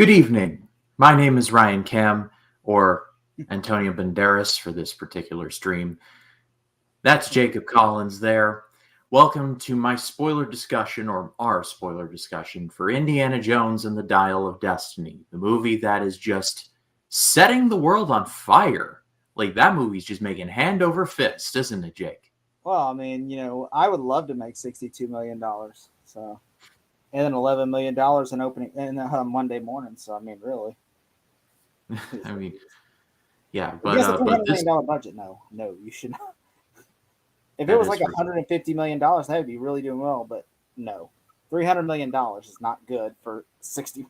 Good evening. My name is Ryan Cam, or Antonio Banderas for this particular stream. That's Jacob Collins there. Welcome to my spoiler discussion, or our spoiler discussion, for Indiana Jones and the Dial of Destiny, the movie that is just setting the world on fire. Like, that movie's just making hand over fist, isn't it, Jake? Well, I mean, I would love to make $62 million. So, and then $11 million in opening in Monday morning. So, I mean, really. I mean, yeah, If you has a but $300 million budget, no, you should not. If it that was is like $150 million, that would be really doing well. But no, $300 million is not good for 60.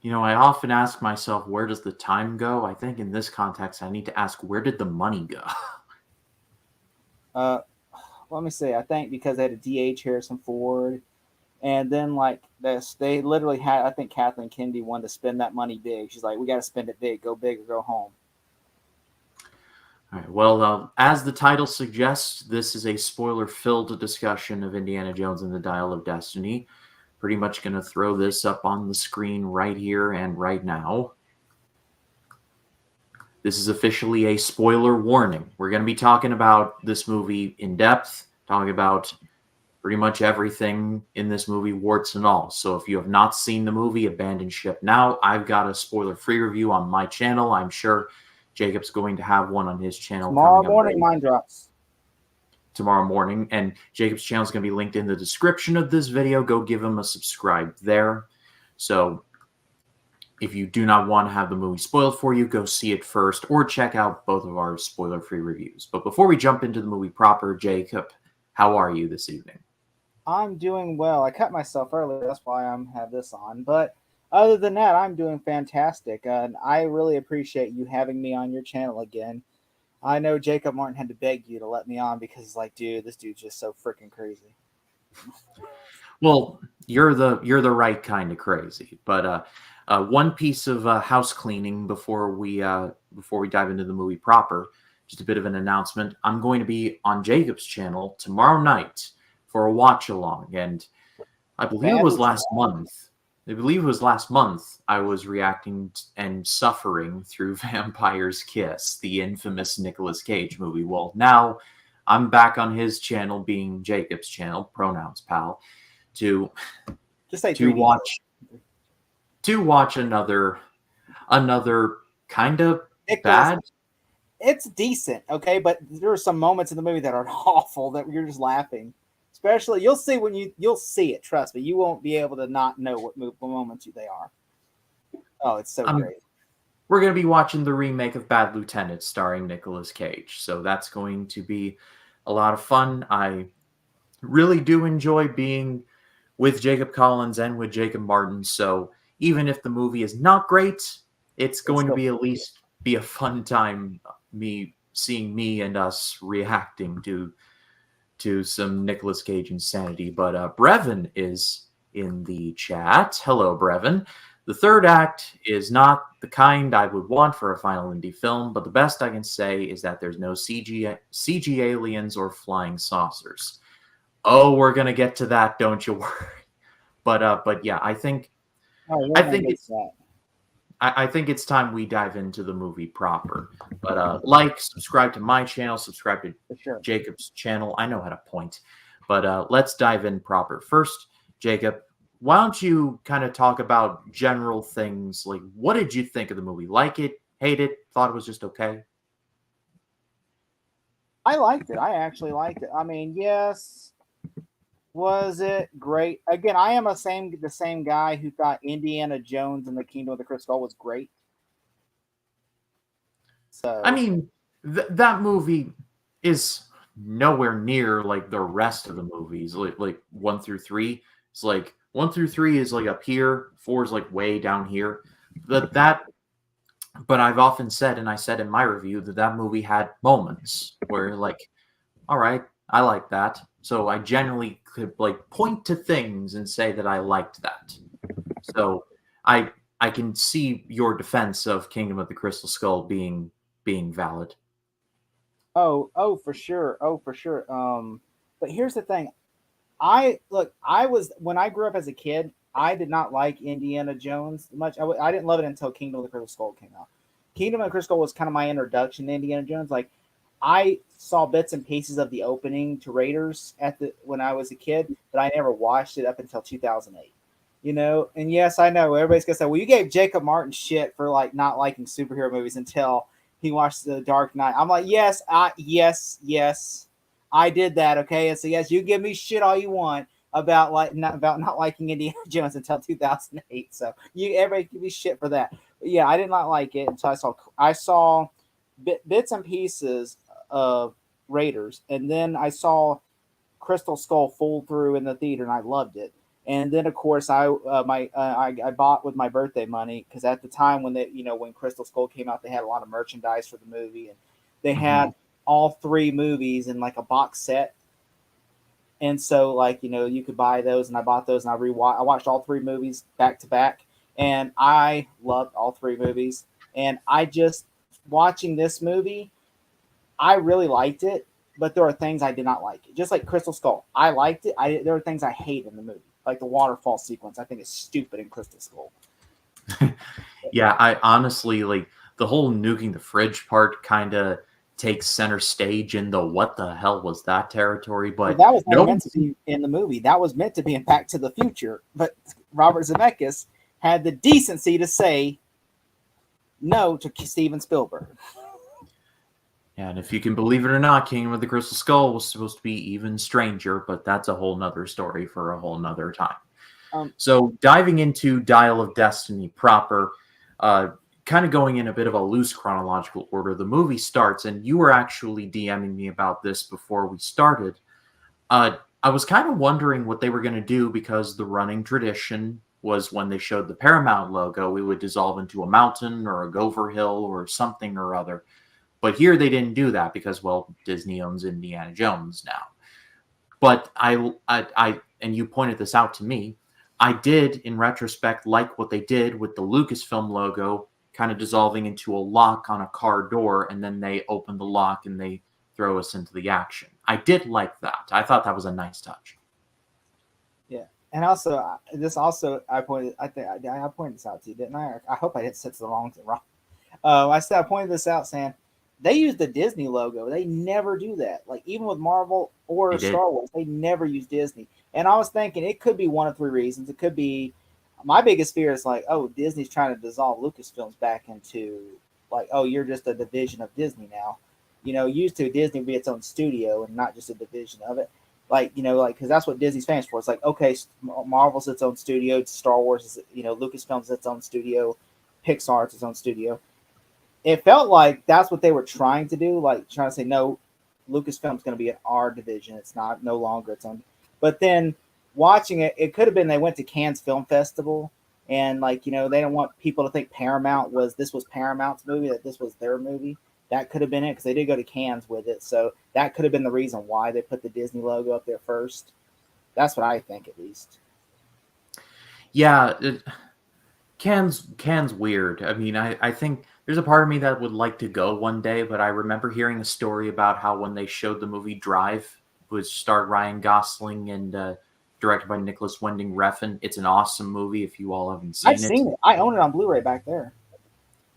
I often ask myself, where does the time go? I think in this context, I need to ask, where did the money go? Let me see. I think because they had a DH Harrison Ford, and then like this, they literally had. I think Kathleen Kennedy wanted to spend that money big. She's like, "We got to spend it big. Go big or go home." All right. Well, as the title suggests, this is a spoiler-filled discussion of Indiana Jones and the Dial of Destiny. Pretty much going to throw this up on the screen right here and right now. This is officially a spoiler warning. We're going to be talking about this movie in depth, talking about pretty much everything in this movie, warts and all. So if you have not seen the movie, abandon ship now. I've got a spoiler-free review on my channel. I'm sure Jacob's going to have one on his channel tomorrow morning. Mine drops tomorrow morning, and Jacob's channel is going to be linked in the description of this video. Go give him a subscribe there. So if you do not want to have the movie spoiled for you, go see it first or check out both of our spoiler-free reviews. But before we jump into the movie proper, Jacob, how are you this evening? I'm doing well. I cut myself earlier. That's why I have this on. But other than that, I'm doing fantastic. And I really appreciate you having me on your channel again. I know Jacob Martin had to beg you to let me on because he's like, dude, this dude's just so freaking crazy. Well, you're the right kind of crazy. But one piece of house cleaning before we dive into the movie proper, just a bit of an announcement. I'm going to be on Jacob's channel tomorrow night for a watch along, and I believe it was last month. I was reacting and suffering through Vampire's Kiss, the infamous Nicolas Cage movie. Well, now I'm back on his channel, being Jacob's channel, pronouns pal, to watch another kind of bad. It's decent, okay, but there are some moments in the movie that are awful that you're just laughing. Especially, you'll see you'll see it. Trust me, you won't be able to not know what moments they are. Oh, it's so great. We're going to be watching the remake of Bad Lieutenant starring Nicolas Cage, so that's going to be a lot of fun. I really do enjoy being with Jacob Collins and with Jacob Martin, so even if the movie is not great, it's going to be at least be a fun time seeing me and us reacting to some Nicolas Cage insanity. But Brevin is in the chat. Hello, Brevin. The third act is not the kind I would want for a final indie film, but the best I can say is that there's no CG aliens or flying saucers. Oh, we're gonna get to that, don't you worry. But yeah, I think it's time we dive into the movie proper. But subscribe to my channel, subscribe to Jacob's channel. I know how to point. But let's dive in proper. First, Jacob, why don't you kind of talk about general things? Like, what did you think of the movie? Like it, hate it, thought it was just okay? I liked it. I actually liked it. I mean, yes. Was it great? Again, I am the same guy who thought Indiana Jones and the Kingdom of the Crystal Skull was great. So I mean, that movie is nowhere near like the rest of the movies. Like 1 through 3, it's like 1 through 3 is like up here, 4 is like way down here. But I've often said, and I said in my review, that movie had moments where like, all right, I like that. So I generally could like point to things and say that I liked that. So I can see your defense of Kingdom of the Crystal Skull being valid. Oh, for sure. But here's the thing. When I grew up as a kid, I did not like Indiana Jones much. I didn't love it until Kingdom of the Crystal Skull came out. Kingdom of the Crystal Skull was kind of my introduction to Indiana Jones. Like I saw bits and pieces of the opening to Raiders when I was a kid, but I never watched it up until 2008. You know, and yes, I know everybody's gonna say, "Well, you gave Jacob Martin shit for like not liking superhero movies until he watched The Dark Knight." I'm like, yes, yes, I did that. Okay, and so yes, you give me shit all you want about not liking Indiana Jones until 2008. So everybody give me shit for that. But yeah, I did not like it until I saw bits and pieces of Raiders, and then I saw Crystal Skull full through in the theater, and I loved it. And then, of course, I bought with my birthday money because at the time when Crystal Skull came out, they had a lot of merchandise for the movie, and they had all three movies in like a box set. And so, like you could buy those, and I bought those, and I watched all three movies back to back, and I loved all three movies. And I just watching this movie, I really liked it, but there are things I did not like. Just like Crystal Skull, I liked it. There are things I hate in the movie, like the waterfall sequence. I think it's stupid in Crystal Skull. Yeah, I honestly like the whole nuking the fridge part kind of takes center stage in the what the hell was that territory. But that was not meant to be in the movie. That was meant to be in Back to the Future. But Robert Zemeckis had the decency to say no to Steven Spielberg. Yeah, and if you can believe it or not, Kingdom of the Crystal Skull was supposed to be even stranger, but that's a whole nother story for a whole nother time. So diving into Dial of Destiny proper, kind of going in a bit of a loose chronological order, the movie starts, and you were actually DMing me about this before we started. I was kind of wondering what they were going to do because the running tradition was when they showed the Paramount logo, we would dissolve into a mountain or a gopher hill or something or other. But here they didn't do that because, well, Disney owns Indiana Jones now. But I and you pointed this out to me, I did, in retrospect, like what they did with the Lucasfilm logo kind of dissolving into a lock on a car door, and then they open the lock and they throw us into the action. I did like that. I thought that was a nice touch. Yeah, and also I pointed this out to you, didn't I? I hope I didn't say the wrong. I pointed this out saying they use the Disney logo. They never do that. Like even with Marvel or Star Wars, they never use Disney. And I was thinking it could be one of three reasons. It could be my biggest fear is like, oh, Disney's trying to dissolve Lucasfilms back into like, oh, you're just a division of Disney now. Used to Disney would be its own studio and not just a division of it. Like, because that's what Disney's famous for. It's like, okay, Marvel's its own studio, Star Wars is, Lucasfilm's its own studio, Pixar's its own studio. It felt like that's what they were trying to do, like trying to say, no, Lucasfilm's going to be an R division. It's no longer its own. But then watching it, it could have been they went to Cannes Film Festival and they don't want people to think this was Paramount's movie, that this was their movie. That could have been it because they did go to Cannes with it. So that could have been the reason why they put the Disney logo up there first. That's what I think, at least. Yeah, Cannes weird. I mean, I think there's a part of me that would like to go one day, but I remember hearing a story about how when they showed the movie Drive, which starred Ryan Gosling and directed by Nicholas Winding Refn, it's an awesome movie if you all haven't seen it. I've seen it. I own it on Blu-ray back there.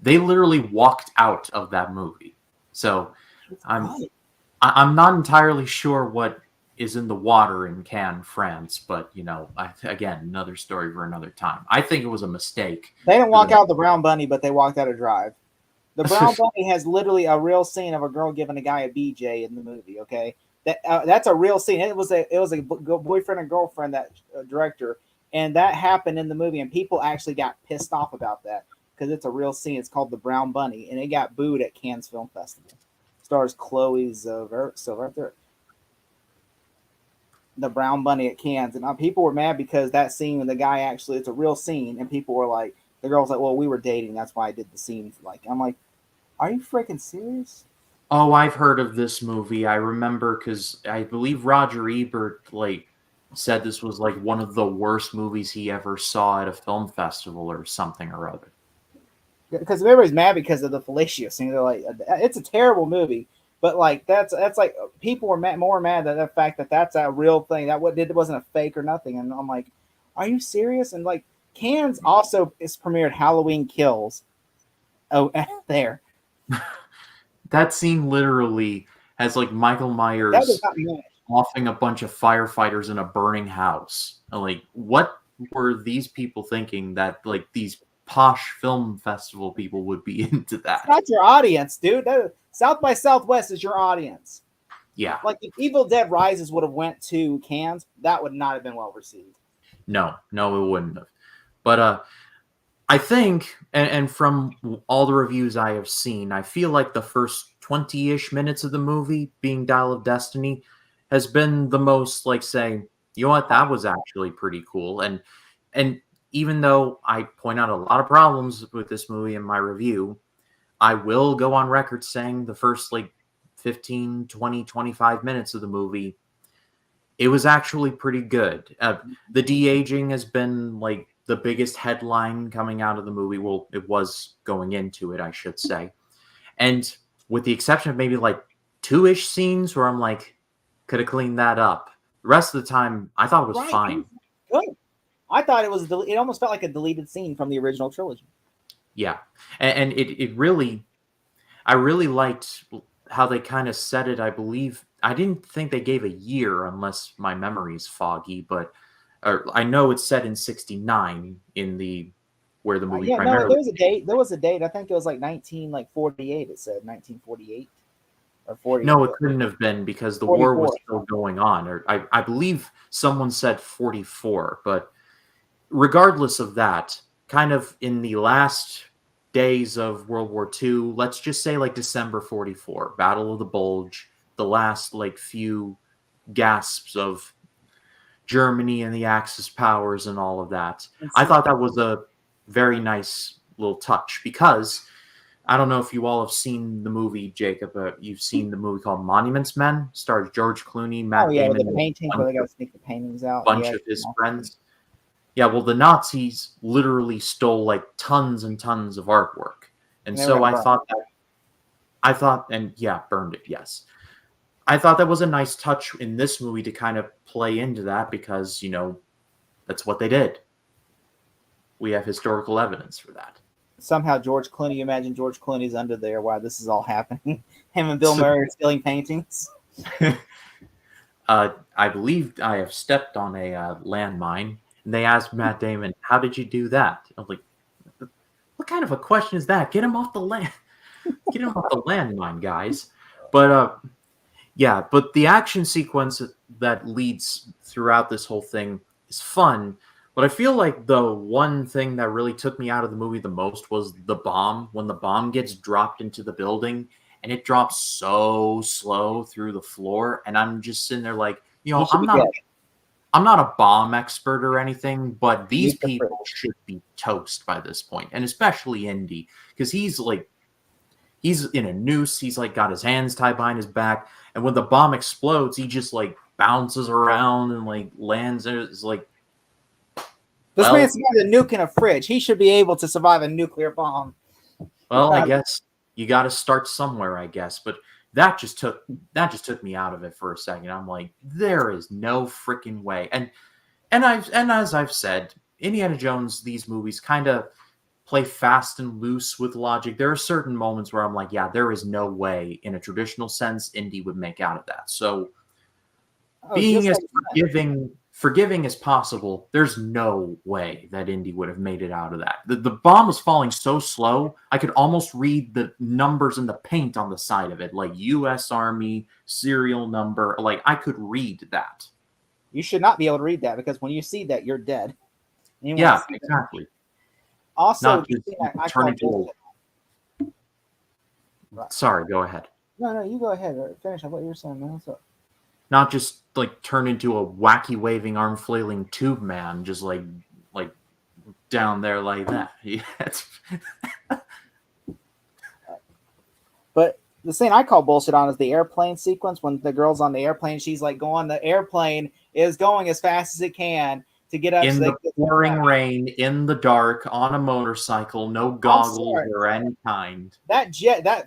They literally walked out of that movie. So I'm not entirely sure what is in the water in Cannes, France, but again, another story for another time. I think it was a mistake. They didn't walk out the Brown Bunny, but they walked out of Drive. The Brown Bunny has literally a real scene of a girl giving a guy a BJ in the movie. Okay, that's a real scene. It was a boyfriend and girlfriend, that director, and that happened in the movie, and people actually got pissed off about that because it's a real scene. It's called The Brown Bunny, and it got booed at Cannes Film Festival. Stars Chloe Sevigny. The Brown Bunny at Cannes, and people were mad because that scene when the guy actually, it's a real scene, and people were like, the girl's like, well, we were dating, that's why I did the scene. I'm like, are you freaking serious? Oh, I've heard of this movie. I remember because I believe Roger Ebert said this was one of the worst movies he ever saw at a film festival or something or other. Because everybody's mad because of the fellatio scene. They're like, it's a terrible movie. But that's like people were more mad at the fact that that's a real thing. That wasn't a fake or nothing. And I'm like, are you serious? And like Cannes also is premiered Halloween Kills. Oh, there. That scene literally has like Michael That was Myers not me. offing a bunch of firefighters in a burning house. Like, what were these people thinking that like these posh film festival people would be into It's that? not your audience, dude. South by Southwest is your audience. Yeah. Like if Evil Dead Rises would have went to Cannes, that would not have been well received. No, it wouldn't have. But I think, and from all the reviews I have seen, I feel like the first 20-ish minutes of the movie, being Dial of Destiny, has been the most like saying, you know what, that was actually pretty cool. And even though I point out a lot of problems with this movie in my review, I will go on record saying the first like 15, 20, 25 minutes of the movie, it was actually pretty good. The de-aging has been like the biggest headline coming out of the movie. Well, it was going into it, I should say. And with the exception of maybe like 2-ish scenes where I'm like, could have cleaned that up. The rest of the time, I thought it was fine. Good. I thought it was. It almost felt like a deleted scene from the original trilogy. Yeah, and it really, I really liked how they kind of said it. I believe I didn't think they gave a year, unless my memory is foggy, but I know it's set in '69 in the where the movie primarily. No, there was a date. There was a date. I think it was like 1948. It said 1948 or 40. No, it couldn't have been because the 44. war was still going on. Or I believe someone said 44, but regardless of that, kind of in the last days of World War II, let's just say like December 44, Battle of the Bulge, the last like few gasps of Germany and the Axis powers and all of that. I thought that was a very nice little touch because I don't know if you all have seen the movie, Jacob. You've seen the movie called Monuments Men, stars George Clooney, Matt Damon, with the paintings where they got to sneak the paintings out. A bunch of his friends. Yeah, well, the Nazis literally stole like tons and tons of artwork, and so I thought, and yeah, burned it. Yes, I thought that was a nice touch in this movie to kind of play into that because that's what they did. We have historical evidence for that. Somehow George Clooney, imagine George Clooney's under there while this is all happening. Him and Bill Murray are stealing paintings. I believe I have stepped on a landmine. And they asked Matt Damon, how did you do that? I was like, what kind of a question is that? Get him off the land. Get him off the landmine, guys. But yeah, but the action sequence that leads throughout this whole thing is fun. But I feel like the one thing that really took me out of the movie the most was the bomb. When the bomb gets dropped into the building and it drops so slow through the floor. And I'm just sitting there like, I'm not a bomb expert or anything, but these people should be toast by this point. And especially Indy, because he's in a noose. He's like got his hands tied behind his back. And when the bomb explodes, he just like bounces around and like lands. It's like, this man survived a nuke in a fridge. He should be able to survive a nuclear bomb. Well, I guess you got to start somewhere, I guess. But that just took me out of it for a second. I'm like, there is no freaking way. And as I've said, Indiana Jones, these movies kind of play fast and loose with logic. There are certain moments where I'm like, yeah, there is no way in a traditional sense Indy would make out of that. So being as forgiving as possible, there's no way that Indy would have made it out of that. The bomb was falling so slow, I could almost read the numbers in the paint on the side of it, like U.S. Army, serial number. Like, I could read that. You should not be able to read that because when you see that, you're dead. Yeah, exactly. Also, Sorry, go ahead. No, you go ahead. Finish up what you were saying, man. What's up? Not just like turn into a wacky waving arm flailing tube man, just like down there like that. But the scene I call bullshit on is the airplane sequence when the girl's on the airplane. She's like going, the airplane is going as fast as it can to get up in the pouring rain, in the dark, on a motorcycle, no goggles or any kind. That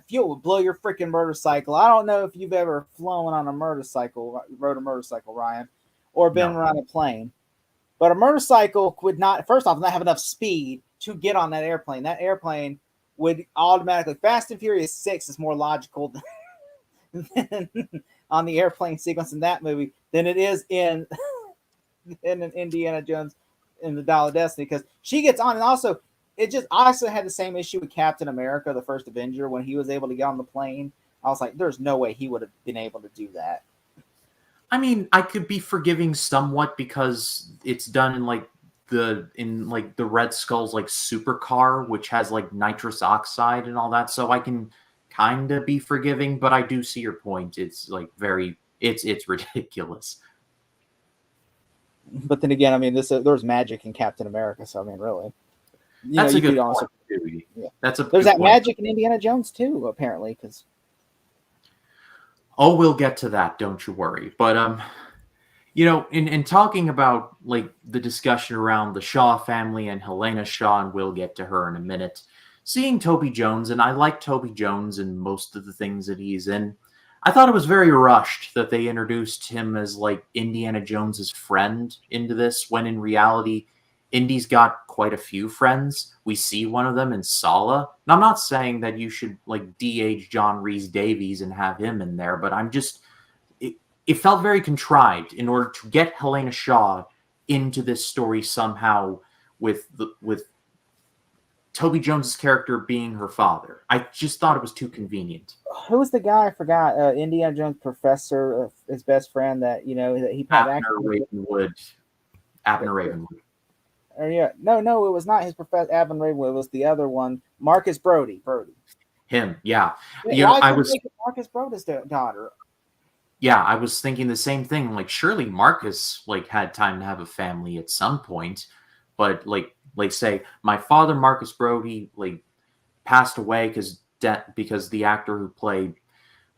fuel would blow your freaking motorcycle. I don't know if you've ever flown on a motorcycle, rode a motorcycle, Ryan, or been around a plane. But a motorcycle would not, first off, not have enough speed to get on that airplane. That airplane would automatically, Fast and Furious 6 is more logical than on the airplane sequence in that movie than it is in Indiana Jones in the Dial of Destiny, because she gets on. And also, I also had the same issue with Captain America, the first Avenger, when he was able to get on the plane. I was like, there's no way he would have been able to do that. I mean, I could be forgiving somewhat because it's done in like the Red Skull's like supercar, which has like nitrous oxide and all that, so I can kind of be forgiving. But I do see your point. It's like it's ridiculous. But then again, I mean, there's magic in Captain America, so I mean, really, that's a good point. Yeah. There's that magic in Indiana Jones too, apparently, because. Oh, we'll get to that. Don't you worry. But in talking about like the discussion around the Shaw family and Helena Shaw, and we'll get to her in a minute. Seeing Toby Jones, and I like Toby Jones in most of the things that he's in. I thought it was very rushed that they introduced him as like Indiana Jones's friend into this, when in reality, Indy's got quite a few friends. We see one of them in Sala. And I'm not saying that you should like de-age John Rhys-Davies and have him in there, but it felt very contrived in order to get Helena Shaw into this story somehow with Toby Jones's character being her father. I just thought it was too convenient. Who was the guy? I forgot. Indiana Jones professor, his best friend that he Abner Ravenwood. Abner Ravenwood. Yeah, no, it was not his professor Abner Ravenwood. It was the other one, Marcus Brody. Him, yeah. I was Marcus Brody's daughter. Yeah, I was thinking the same thing. Like, surely Marcus like had time to have a family at some point, but like say my father Marcus Brody like passed away because the actor who played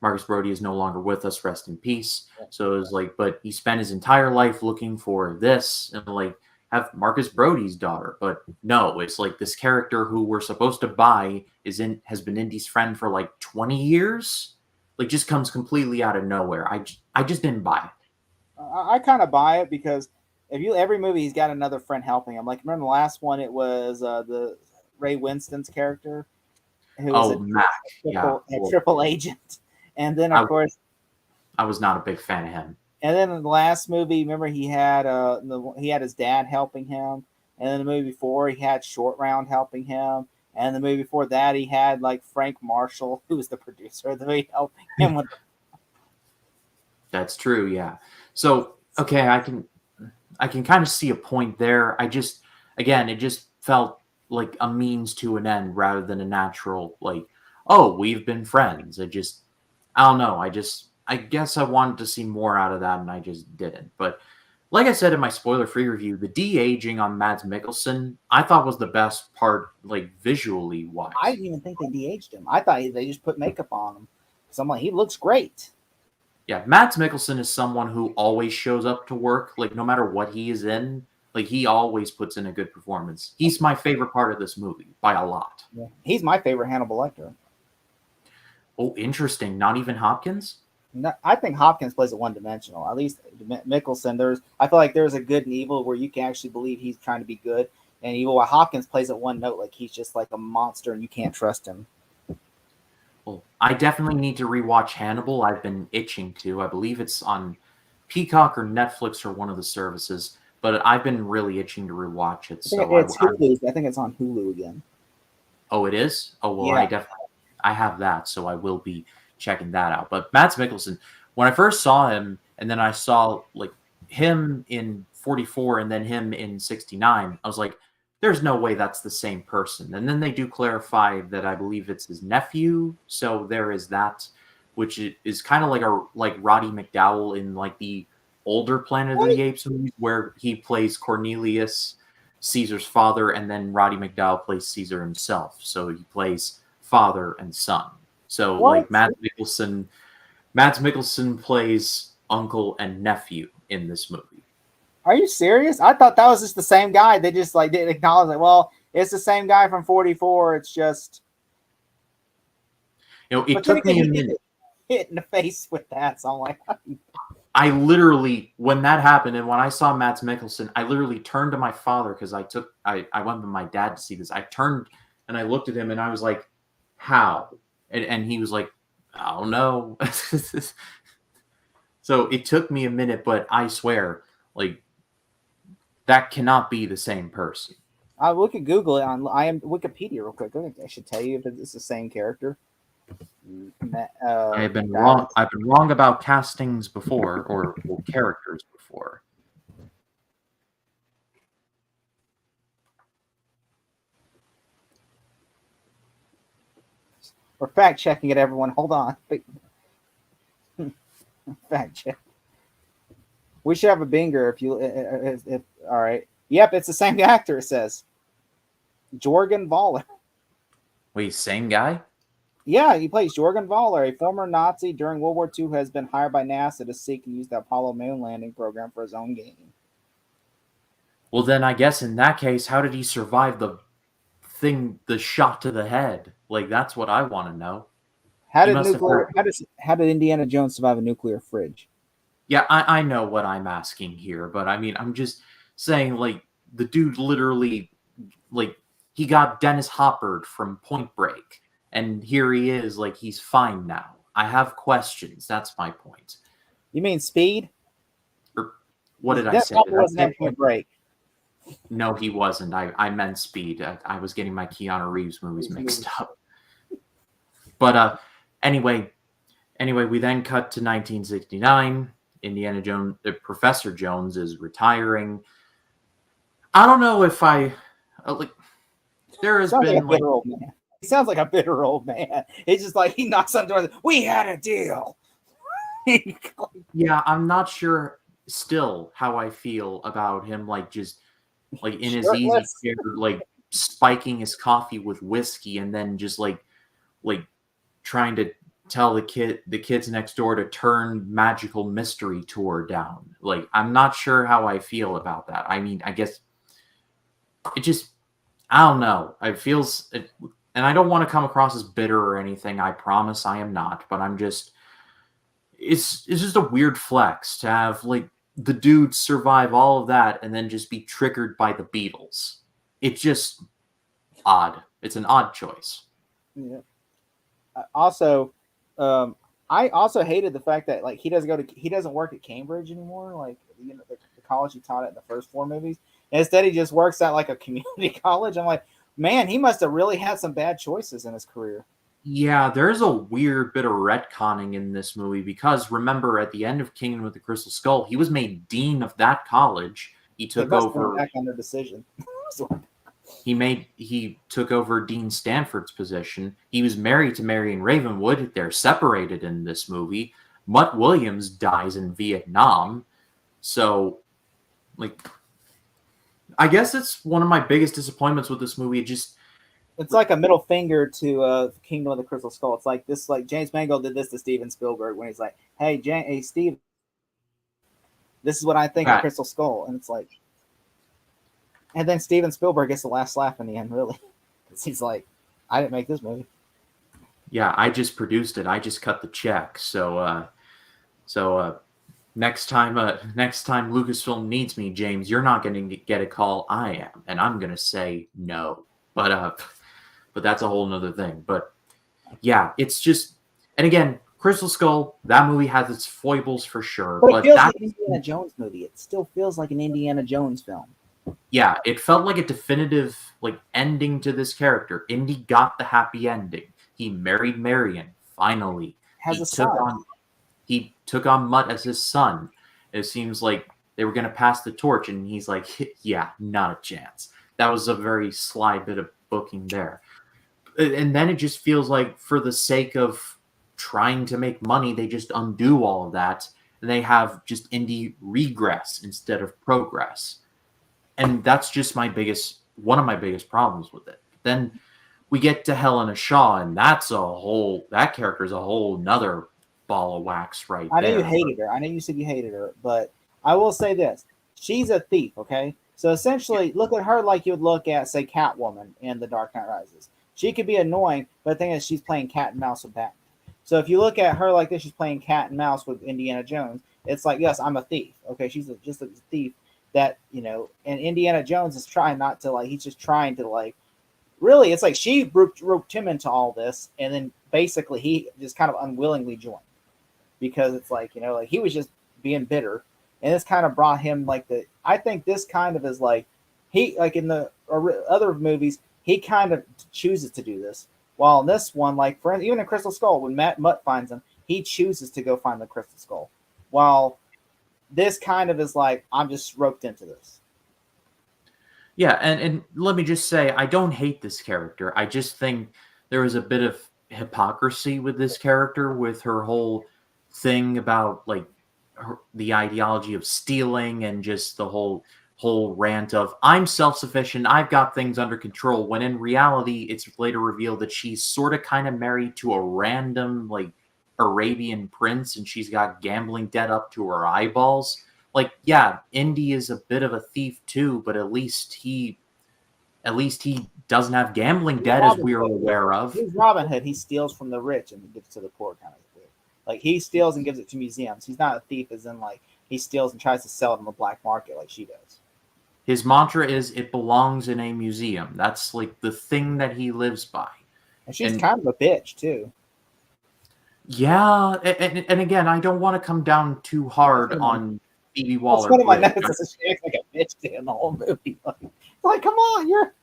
Marcus Brody is no longer with us. Rest in peace. So it was like, but he spent his entire life looking for this and like have Marcus Brody's daughter. But no, it's like this character who we're supposed to buy has been Indy's friend for like 20 years. Like, just comes completely out of nowhere. I just didn't buy it. I kind of buy it because every movie he's got another friend helping him. Like, remember the last one? It was the Ray Winston's character, who was a triple agent. And then of course, I was not a big fan of him. And then in the last movie, remember he had his dad helping him, and then the movie before he had Short Round helping him. And the movie before that, he had like Frank Marshall, who was the producer of the movie, helping him with. That's true, yeah. So, okay, I can kind of see a point there. it just felt like a means to an end rather than a natural, like, oh, we've been friends. I don't know. I guess I wanted to see more out of that, and I just didn't. But like I said in my spoiler-free review, the de-aging on Mads Mikkelsen, I thought was the best part, like, visually wise. I didn't even think they de-aged him. I thought they just put makeup on him. So I'm like, he looks great. Yeah, Mads Mikkelsen is someone who always shows up to work, like, no matter what he is in. Like, he always puts in a good performance. He's my favorite part of this movie, by a lot. Yeah. He's my favorite Hannibal Lecter. Oh, interesting. Not even Hopkins? No, I think Hopkins plays it one-dimensional. At least Mikkelsen, I feel like there's a good and evil where you can actually believe he's trying to be good and evil. While Hopkins plays it one note, like he's just like a monster and you can't trust him. Well, I definitely need to rewatch Hannibal. I've been itching to. I believe it's on Peacock or Netflix or one of the services, but I've been really itching to rewatch it. I think it's on Hulu again. Oh, it is? Oh, well, yeah. I have that, so I will be checking that out. But Mads Mikkelsen, when I first saw him, and then I saw like him in 44 and then him in 69, I was like, there's no way that's the same person. And then they do clarify that I believe it's his nephew, so there is that, which is kind of like Roddy McDowall in like the older Planet of the Apes movies, where he plays Cornelius, Caesar's father, and then Roddy McDowall plays Caesar himself. So he plays father and son. So like Mads Mikkelsen plays uncle and nephew in this movie. Are you serious? I thought that was just the same guy. They just like didn't acknowledge it. Well, it's the same guy from 44. It's just it took me a minute. Hit in the face with that. So I'm like, I literally, when that happened and when I saw Mads Mikkelsen, I literally turned to my father because I went with my dad to see this. I turned and I looked at him and I was like, how? And he was like, I don't know. So it took me a minute, but I swear, like, that cannot be the same person. We could Google it on Wikipedia real quick. I should tell you if it's the same character. I have been wrong. I've been wrong about castings before or characters before. We're fact checking it, everyone. Hold on. Fact check. We should have a binger if all right. Yep, it's the same actor. It says Jorgen Voller. Wait, same guy? Yeah, he plays Jorgen Voller, a former Nazi during World War II who has been hired by NASA to seek and use the Apollo moon landing program for his own gain. Well, then I guess in that case, how did he survive the shot to the head? Like, that's what I want to know. How did Indiana Jones survive a nuclear fridge? Yeah, I know what I'm asking here, but I mean, I'm just saying, like, the dude literally, like, he got Dennis Hopper from Point Break, and here he is, like, he's fine now. I have questions. That's my point. You mean Speed? Or what did I Dennis say? Hopper wasn't in Point Break. No, he wasn't. I meant Speed. I was getting my Keanu Reeves movies mixed up. But anyway, we then cut to 1969. Indiana Jones, Professor Jones is retiring. I don't know if I like. There has been like old man. He sounds like a bitter old man. It's just like he knocks on the door. We had a deal. Yeah, I'm not sure still how I feel about him. Like just like in his easy chair, like spiking his coffee with whiskey, and then just like trying to tell the kids next door to turn Magical Mystery Tour down. Like, I'm not sure how I feel about that. I mean, I guess it just, I don't know. It feels, and I don't want to come across as bitter or anything. I promise I am not, but I'm just, it's just a weird flex to have like the dude survive all of that and then just be triggered by the Beatles. It's just odd. It's an odd choice. Yeah. Also, I also hated the fact that like he doesn't work at Cambridge anymore, like the college he taught at in the first 4 movies. Instead, he just works at like a community college. I'm like, man, he must have really had some bad choices in his career. Yeah, there's a weird bit of retconning in this movie because remember at the end of Kingdom of the Crystal Skull, he was made dean of that college. He took over back on their decision. He took over Dean Stanford's position. He was married to Marion Ravenwood. They're separated in this movie. Mutt Williams dies in Vietnam. So, like, I guess it's one of my biggest disappointments with this movie. It's like a middle finger to Kingdom of the Crystal Skull. It's like this, like James Mangold did this to Steven Spielberg when he's like, "Hey, Steve, this is what I think of Crystal Skull," and it's like. And then Steven Spielberg gets the last laugh in the end, really. Because he's like, I didn't make this movie. Yeah, I just produced it. I just cut the check. So next time Lucasfilm needs me, James, you're not going to get a call. I am. And I'm going to say no. But that's a whole nother thing. But yeah, it's just, and again, Crystal Skull, that movie has its foibles for sure. But it feels like an Indiana Jones movie. It still feels like an Indiana Jones film. Yeah, it felt like a definitive ending to this character. Indy got the happy ending. He married Marion, finally. He took on Mutt as his son. It seems like they were going to pass the torch, and he's like, yeah, not a chance. That was a very sly bit of booking there. And then it just feels like for the sake of trying to make money, they just undo all of that, and they have just Indy regress instead of progress. And that's just one of my biggest problems with it. Then we get to Helena Shaw, and that character is a whole nother ball of wax right there. I know you hated her. I know you said you hated her, but I will say this. She's a thief, okay? So essentially, look at her like you would look at, say, Catwoman in The Dark Knight Rises. She could be annoying, but the thing is she's playing cat and mouse with Batman. So if you look at her like this, she's playing cat and mouse with Indiana Jones. It's like, yes, I'm a thief. Okay, she's just a thief that, and Indiana Jones is trying not to, like, he's just trying to, like, really, it's like she roped him into all this, and then basically he just kind of unwillingly joined because it's like, like he was just being bitter, and this kind of brought him like I think this kind of is like he, like in the other movies, he kind of chooses to do this, while in this one, like for even in Crystal Skull, when Matt Mutt finds him, he chooses to go find the Crystal Skull, while this kind of is like, I'm just roped into this. Yeah, and let me just say, I don't hate this character. I just think there is a bit of hypocrisy with this character, with her whole thing about like the ideology of stealing and just the whole rant of I'm self-sufficient, I've got things under control, when in reality it's later revealed that she's sort of kind of married to a random like Arabian prince, and she's got gambling debt up to her eyeballs. Like, yeah, Indy is a bit of a thief too, but at least he doesn't have gambling debt, as we are aware of. He's Robin Hood. He steals from the rich and gives to the poor, kind of thing. Like, he steals and gives it to museums. He's not a thief, as in like he steals and tries to sell it on the black market like she does. His mantra is, "It belongs in a museum." That's like the thing that he lives by. And she's kind of a bitch too. Yeah, and again, I don't want to come down too hard on Phoebe Waller. That's one of my notes. Is she acts like a bitch in the whole movie. Like, come on, you're.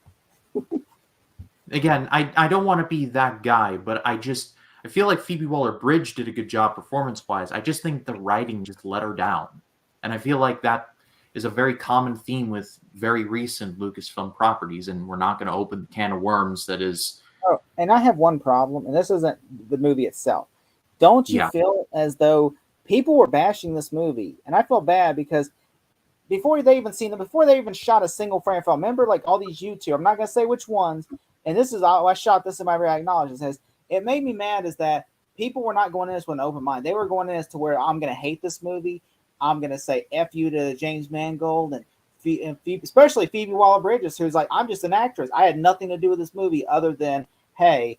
Again, I don't want to be that guy, but I feel like Phoebe Waller-Bridge did a good job performance-wise. I just think the writing just let her down. And I feel like that is a very common theme with very recent Lucasfilm properties, and we're not going to open the can of worms that is... Oh, and I have one problem, and this isn't the movie itself. Don't you feel as though people were bashing this movie? And I feel bad because before they even shot a single frame film, remember, like all these YouTube, I'm not going to say which ones, and this is, I shot this in my react knowledge. It says, it made me mad is that people were not going in this with an open mind. They were going in as to where I'm going to hate this movie. I'm going to say F you to James Mangold and Phoebe, especially Phoebe Waller-Bridges, who's like, I'm just an actress. I had nothing to do with this movie other than, hey,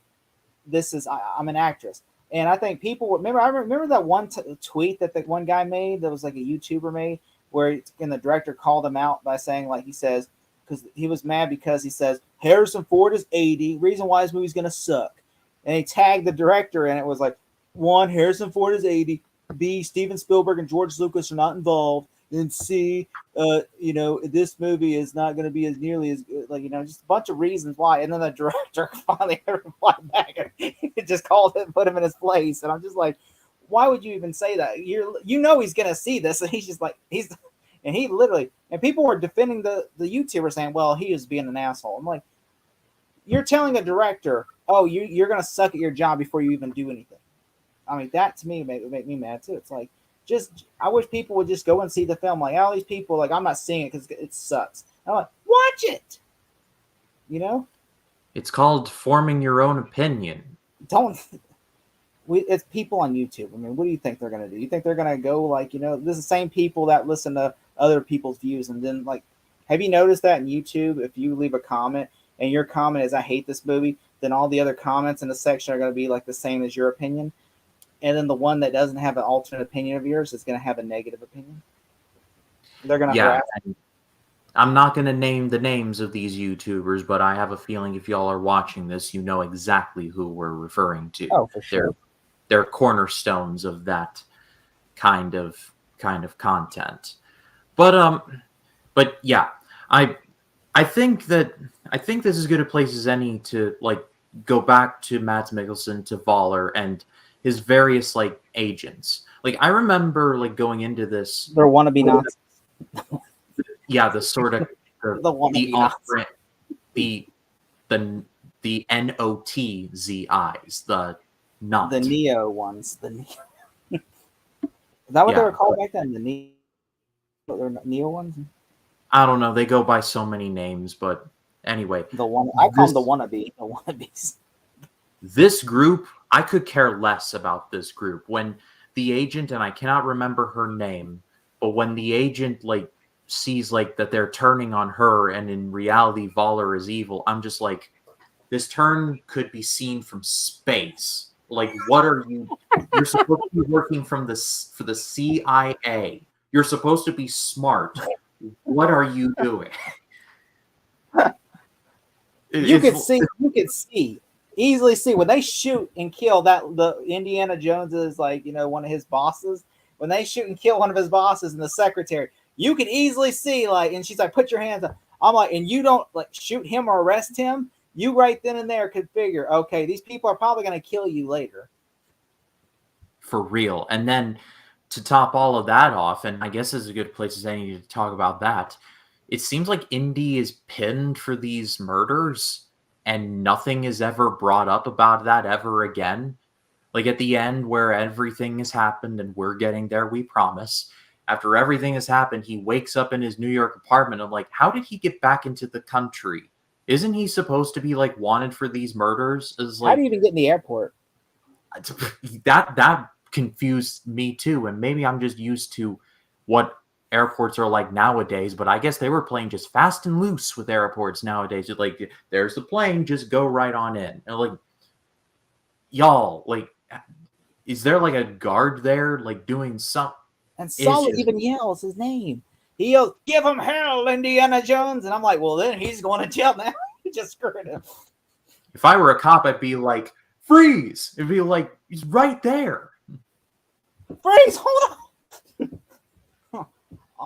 I'm an actress. And I think people remember. I remember that one tweet that one guy made that was like a YouTuber made, where and the director called him out by saying, like, he says, because he was mad because he says Harrison Ford is 80. Reason why this movie's gonna suck. And he tagged the director, and it was like, 1, Harrison Ford is 80. B, Steven Spielberg and George Lucas are not involved. And C, this movie is not going to be as nearly as good. Like, just a bunch of reasons why. And then the director finally replied back and just called it and put him in his place. And I'm just like, why would you even say that? He's going to see this. And he's just like, and he literally, and people were defending the YouTuber saying, well, he is being an asshole. I'm like, you're telling a director, oh, you're going to suck at your job before you even do anything. I mean, that to me would make me mad too. It's like, I wish people would just go and see the film. Like, all these people, like, I'm not seeing it because it sucks. I'm like, watch it. It's called forming your own opinion. It's people on YouTube. I mean, what do you think they're going to do? You think they're going to go like, this is the same people that listen to other people's views. And then, like, have you noticed that in YouTube, if you leave a comment and your comment is, I hate this movie, then all the other comments in the section are going to be like the same as your opinion. And then the one that doesn't have an alternate opinion of yours is going to have a negative opinion. They're going to harass. I'm not going to name the names of these YouTubers, but I have a feeling if y'all are watching this, you know exactly who we're referring to. Oh, for sure. They're cornerstones of that kind of content. But yeah, I think this is as good a place as any to like go back to Mads Mikkelsen, to Waller, and his various like agents. Like, I remember like going into this, they're wannabe Nazis. Yeah, the sort of the NOTZIs, the Neo ones. Is that what they were called back then? The Neo ones? I don't know. They go by so many names, but anyway, I call them the wannabes. This group, I could care less about this group. When the agent, and I cannot remember her name, but when the agent like sees like that they're turning on her and in reality Waller is evil, I'm just like, this turn could be seen from space. Like, what are you? You're supposed to be working for the CIA. You're supposed to be smart. What are you doing? You could easily see when they shoot and kill the Indiana Jones is like, one of his bosses. When they shoot and kill one of his bosses and the secretary, you could easily see like, and she's like, put your hands up. I'm like, and you don't like shoot him or arrest him. You right then and there could figure, okay, these people are probably going to kill you later. For real. And then to top all of that off, and I guess is a good place as any to talk about that, it seems like Indy is pinned for these murders and nothing is ever brought up about that ever again. Like at the end where everything has happened and we're getting there, we promise. After everything has happened, he wakes up in his New York apartment. I'm like, how did he get back into the country? Isn't he supposed to be like wanted for these murders? How do you even get in the airport? That confused me too. And maybe I'm just used to what airports are like nowadays, but I guess they were playing just fast and loose with airports nowadays. Just like, there's the plane, just go right on in. And like, y'all, like, is there like a guard there, like doing something? And Sully even yells his name. He yells, "Give him hell, Indiana Jones!" And I'm like, well, then he's going to jail now. He just screwed him. If I were a cop, I'd be like, freeze! It'd be like, he's right there. Freeze! Hold on.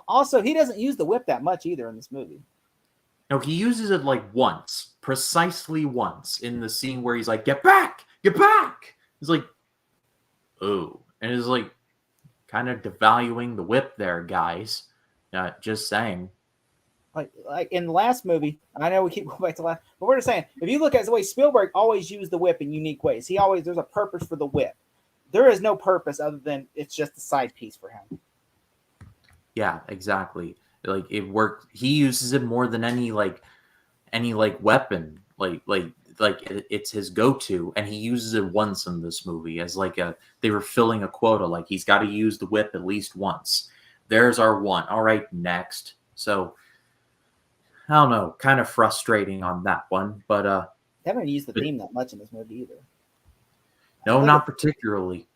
Also, he doesn't use the whip that much either in this movie. No, he uses it like once, precisely once, in the scene where he's like, "Get back! Get back!" He's like, oh. And it's like, kind of devaluing the whip there, guys. Just saying. Like in the last movie, I know we keep going back to last, but we're just saying, if you look at the way Spielberg always used the whip in unique ways, there's a purpose for the whip. There is no purpose other than it's just a side piece for him. Yeah, exactly. Like it worked. He uses it more than any weapon. Like it's his go-to, and he uses it once in this movie as like they were filling a quota. Like he's got to use the whip at least once. There's our one. All right, next. So I don't know, kind of frustrating on that one, but they haven't used the theme that much in this movie either. No, not particularly.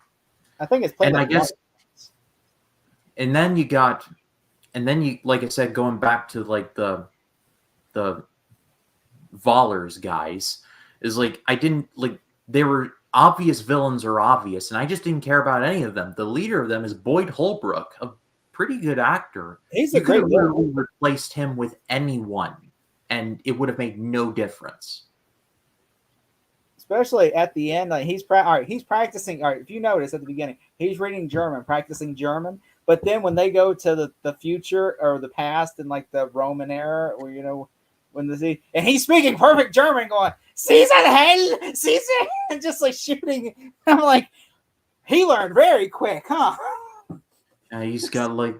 I think it's played. And like I guess, and then you, like I said, going back to like the Vollers guys, is like I didn't like, they were obvious villains or obvious, and I just didn't care about any of them. The leader of them is Boyd Holbrook, a pretty good actor. He's a great villain. You could have replaced him with anyone, and it would have made no difference. Especially at the end, like he's practicing. All right, if you notice at the beginning, he's reading German, practicing German. But then when they go to the future or the past in like the Roman era, or and he's speaking perfect German, going "Caesar hell, Caesar," and just like shooting. I'm like, he learned very quick, huh? He's got like,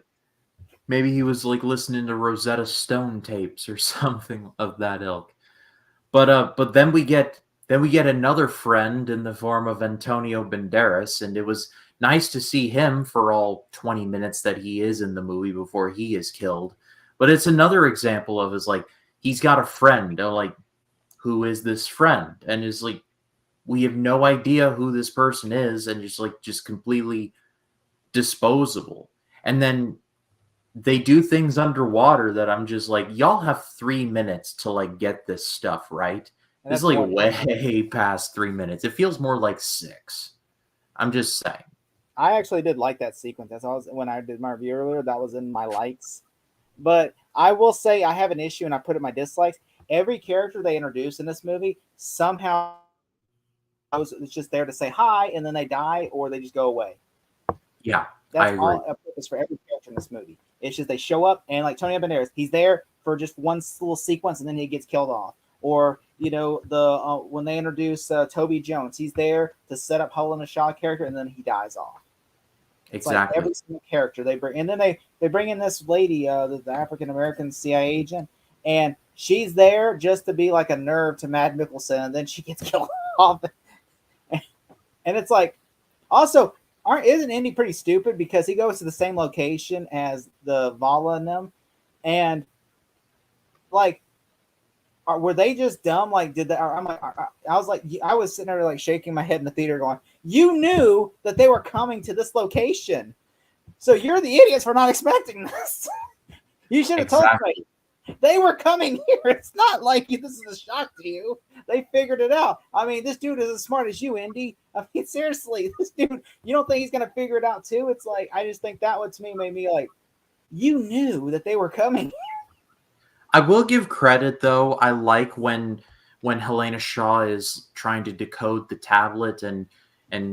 maybe he was like listening to Rosetta Stone tapes or something of that ilk. But then we get another friend in the form of Antonio Banderas, and it was nice to see him for all 20 minutes that he is in the movie before he is killed. But it's another example of is like, he's got a friend, like, who is this friend? And is like, we have no idea who this person is, and just completely disposable. And then they do things underwater that I'm just like, y'all have 3 minutes to like get this stuff right. It's like way past 3 minutes. It feels more like 6. I'm just saying. I actually did like that sequence. When I did my review earlier, that was in my likes. But I will say I have an issue, and I put it in my dislikes. Every character they introduce in this movie somehow it's just there to say hi, and then they die or they just go away. Yeah, that's all a purpose for every character in this movie. It's just they show up, and like Tony Banderas, he's there for just one little sequence, and then he gets killed off. Or when they introduce Toby Jones, he's there to set up Hole in a Shaw character, and then he dies off. Exactly. Like every single character they bring, and then they bring in this lady, the African American CIA agent, and she's there just to be like a nerve to Matt Mikkelsen, and then she gets killed off. And it's like, also, isn't Indy pretty stupid because he goes to the same location as the Vala and them, and like, were they just dumb? Like, did that? I'm like, I was like, I was sitting there like shaking my head in the theater, going, "You knew that they were coming to this location, so you're the idiots for not expecting this. You should have told me they were coming here. It's not like this is a shock to you. They figured it out. I mean, this dude is as smart as you, Indy. I mean, seriously, this dude, you don't think he's gonna figure it out too? It's like I just think that to me made me like, you knew that they were coming." I will give credit though. I like when Helena Shaw is trying to decode the tablet and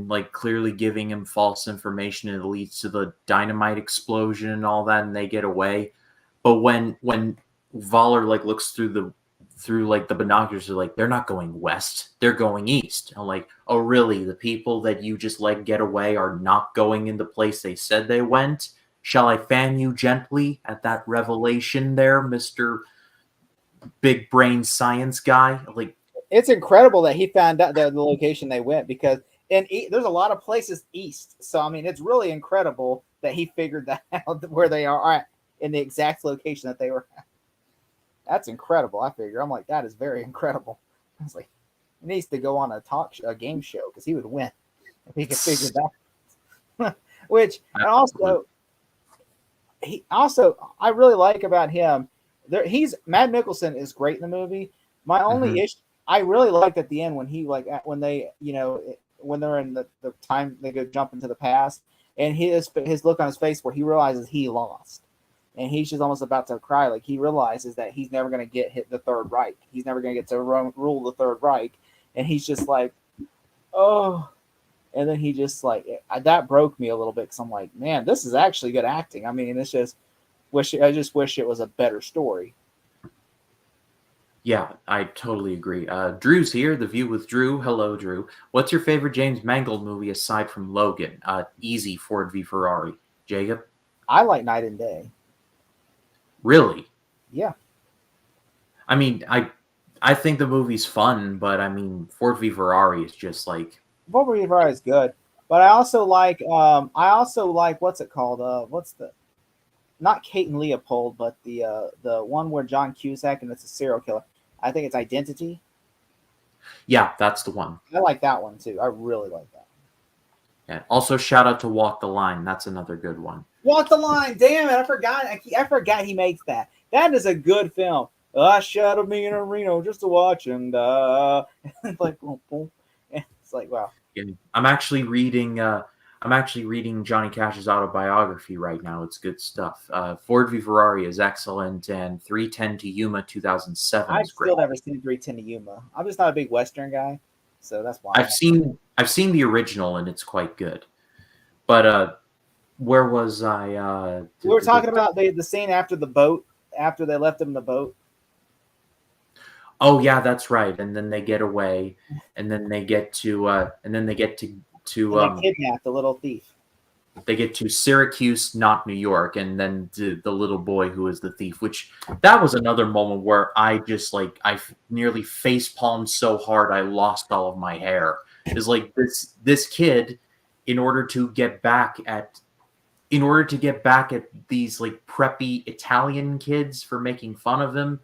like clearly giving him false information, and it leads to the dynamite explosion and all that, and they get away. But when Voller like looks through like the binoculars, are like, they're not going west, they're going east. I'm like, oh really? The people that you just let get away are not going in the place they said they went? Shall I fan you gently at that revelation there, Mr. Big Brain Science Guy? Like, it's incredible that he found out the location they went, because there's a lot of places east. So, I mean, it's really incredible that he figured that out, where they are at in the exact location that they were at. That's incredible. I figure. I'm like, that is very incredible. I was like, he needs to go on a game show, because he would win if he could figure that out. Which, and also, I really like about him. Matt Mikkelsen is great in the movie. My only issue, I really liked at the end when when they, when they're in the time they go jump into the past, and his look on his face where he realizes he lost, and he's just almost about to cry. Like, he realizes that he's never going to hit the Third Reich. He's never going to get to rule the Third Reich, and he's just like, oh. And then he just like, that broke me a little bit, because I'm like, man, this is actually good acting. I mean, I just wish it was a better story. Yeah, I totally agree. Drew's here, The View with Drew. Hello, Drew. What's your favorite James Mangold movie aside from Logan? Easy, Ford v Ferrari. Jacob? I like Night and Day. Really? Yeah. I mean, I think the movie's fun, but I mean, Ford v Ferrari is just like... Ford v Ferrari is good, but I also like what's it called? Not Kate and Leopold, but the one where John Cusack and it's a serial killer. I think it's Identity. Yeah, that's the one. I like that one too. I really like that. Yeah. Also, shout out to Walk the Line. That's another good one. Walk the Line. Damn it! I forgot. I forgot he makes that. That is a good film. I shadowed me in Reno just to watch, and it's like boom, boom. It's like, wow. Yeah. I'm actually reading Johnny Cash's autobiography right now. It's good stuff. Ford v Ferrari is excellent, and 310 to Yuma 2007 is great. I've still never seen 310 to Yuma. I'm just not a big Western guy, so that's why. I've seen the original, and it's quite good. But where was I? We were talking about the scene after the boat, after they left him in the boat. Oh yeah, that's right. And then they get away, and then they get to they kidnap the little thief. They get to Syracuse, not New York, and then the little boy who is the thief. Which that was another moment where I just I nearly face palmed so hard I lost all of my hair. Is like this kid, in order to get back at these like preppy Italian kids for making fun of him,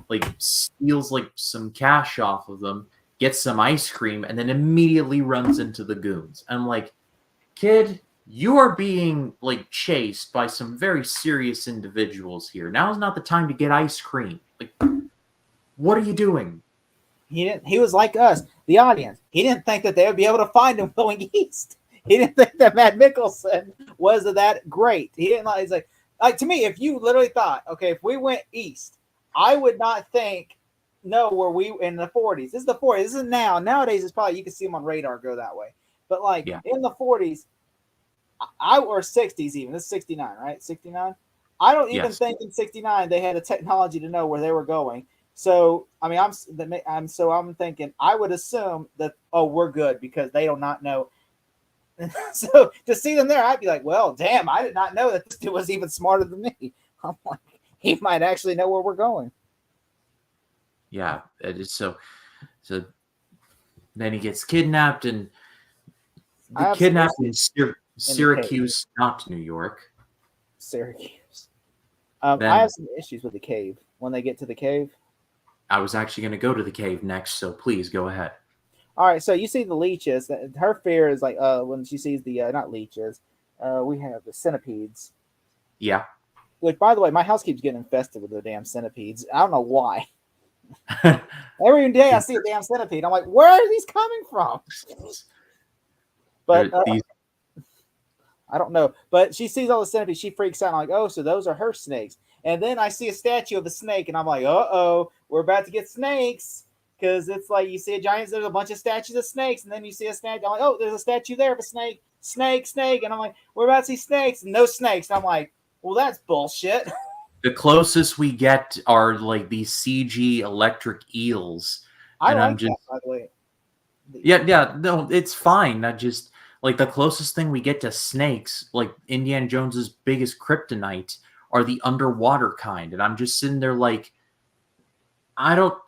like steals like some cash off of them, gets some ice cream, and then immediately runs into the goons. I'm like, kid, you are being like chased by some very serious individuals here. Now is not the time to get ice cream. Like, what are you doing? He was like us, the audience. He didn't think that they would be able to find him going east. He didn't think that Matt Mikkelsen was that great. He didn't he's like to me, if you literally thought, okay, if we went east, I would not think where we in the 40s. This is the 40s. This is now. Nowadays, it's probably you can see them on radar go that way. But in the 40s, or 60s even. This is 69, right? 69. I don't even think in 69 they had the technology to know where they were going. So I mean, I'm thinking I would assume that we're good because they do not know. So to see them there, I'd be like, well, damn, I did not know that this dude was even smarter than me. I'm like, he might actually know where we're going. Yeah, it is so then he gets kidnapped, and kidnapped in Syracuse, not New York. Syracuse. I have some issues with the cave when they get to the cave. I was actually going to go to the cave next, so please go ahead. All right, so you see the leeches. Her fear is like when she sees the not leeches. We have the centipedes. Yeah. Which, by the way, my house keeps getting infested with the damn centipedes. I don't know why. Every day I see a damn centipede. I'm like, where are these coming from? But These... I don't know. But she sees all the centipedes. She freaks out. I'm like, oh, so those are her snakes. And then I see a statue of a snake, and I'm like, uh-oh, we're about to get snakes. Because it's like you see a giant, there's a bunch of statues of snakes, and then you see a snake. I'm like, oh, there's a statue there of a snake. Snake. And I'm like, we're about to see snakes. And no snakes. And I'm like, well, that's bullshit. The closest we get are like these CG electric eels. I like that, by the way. Yeah, no, it's fine. I just like the closest thing we get to snakes, like Indiana Jones's biggest kryptonite, are the underwater kind. And I'm just sitting there like, I don't.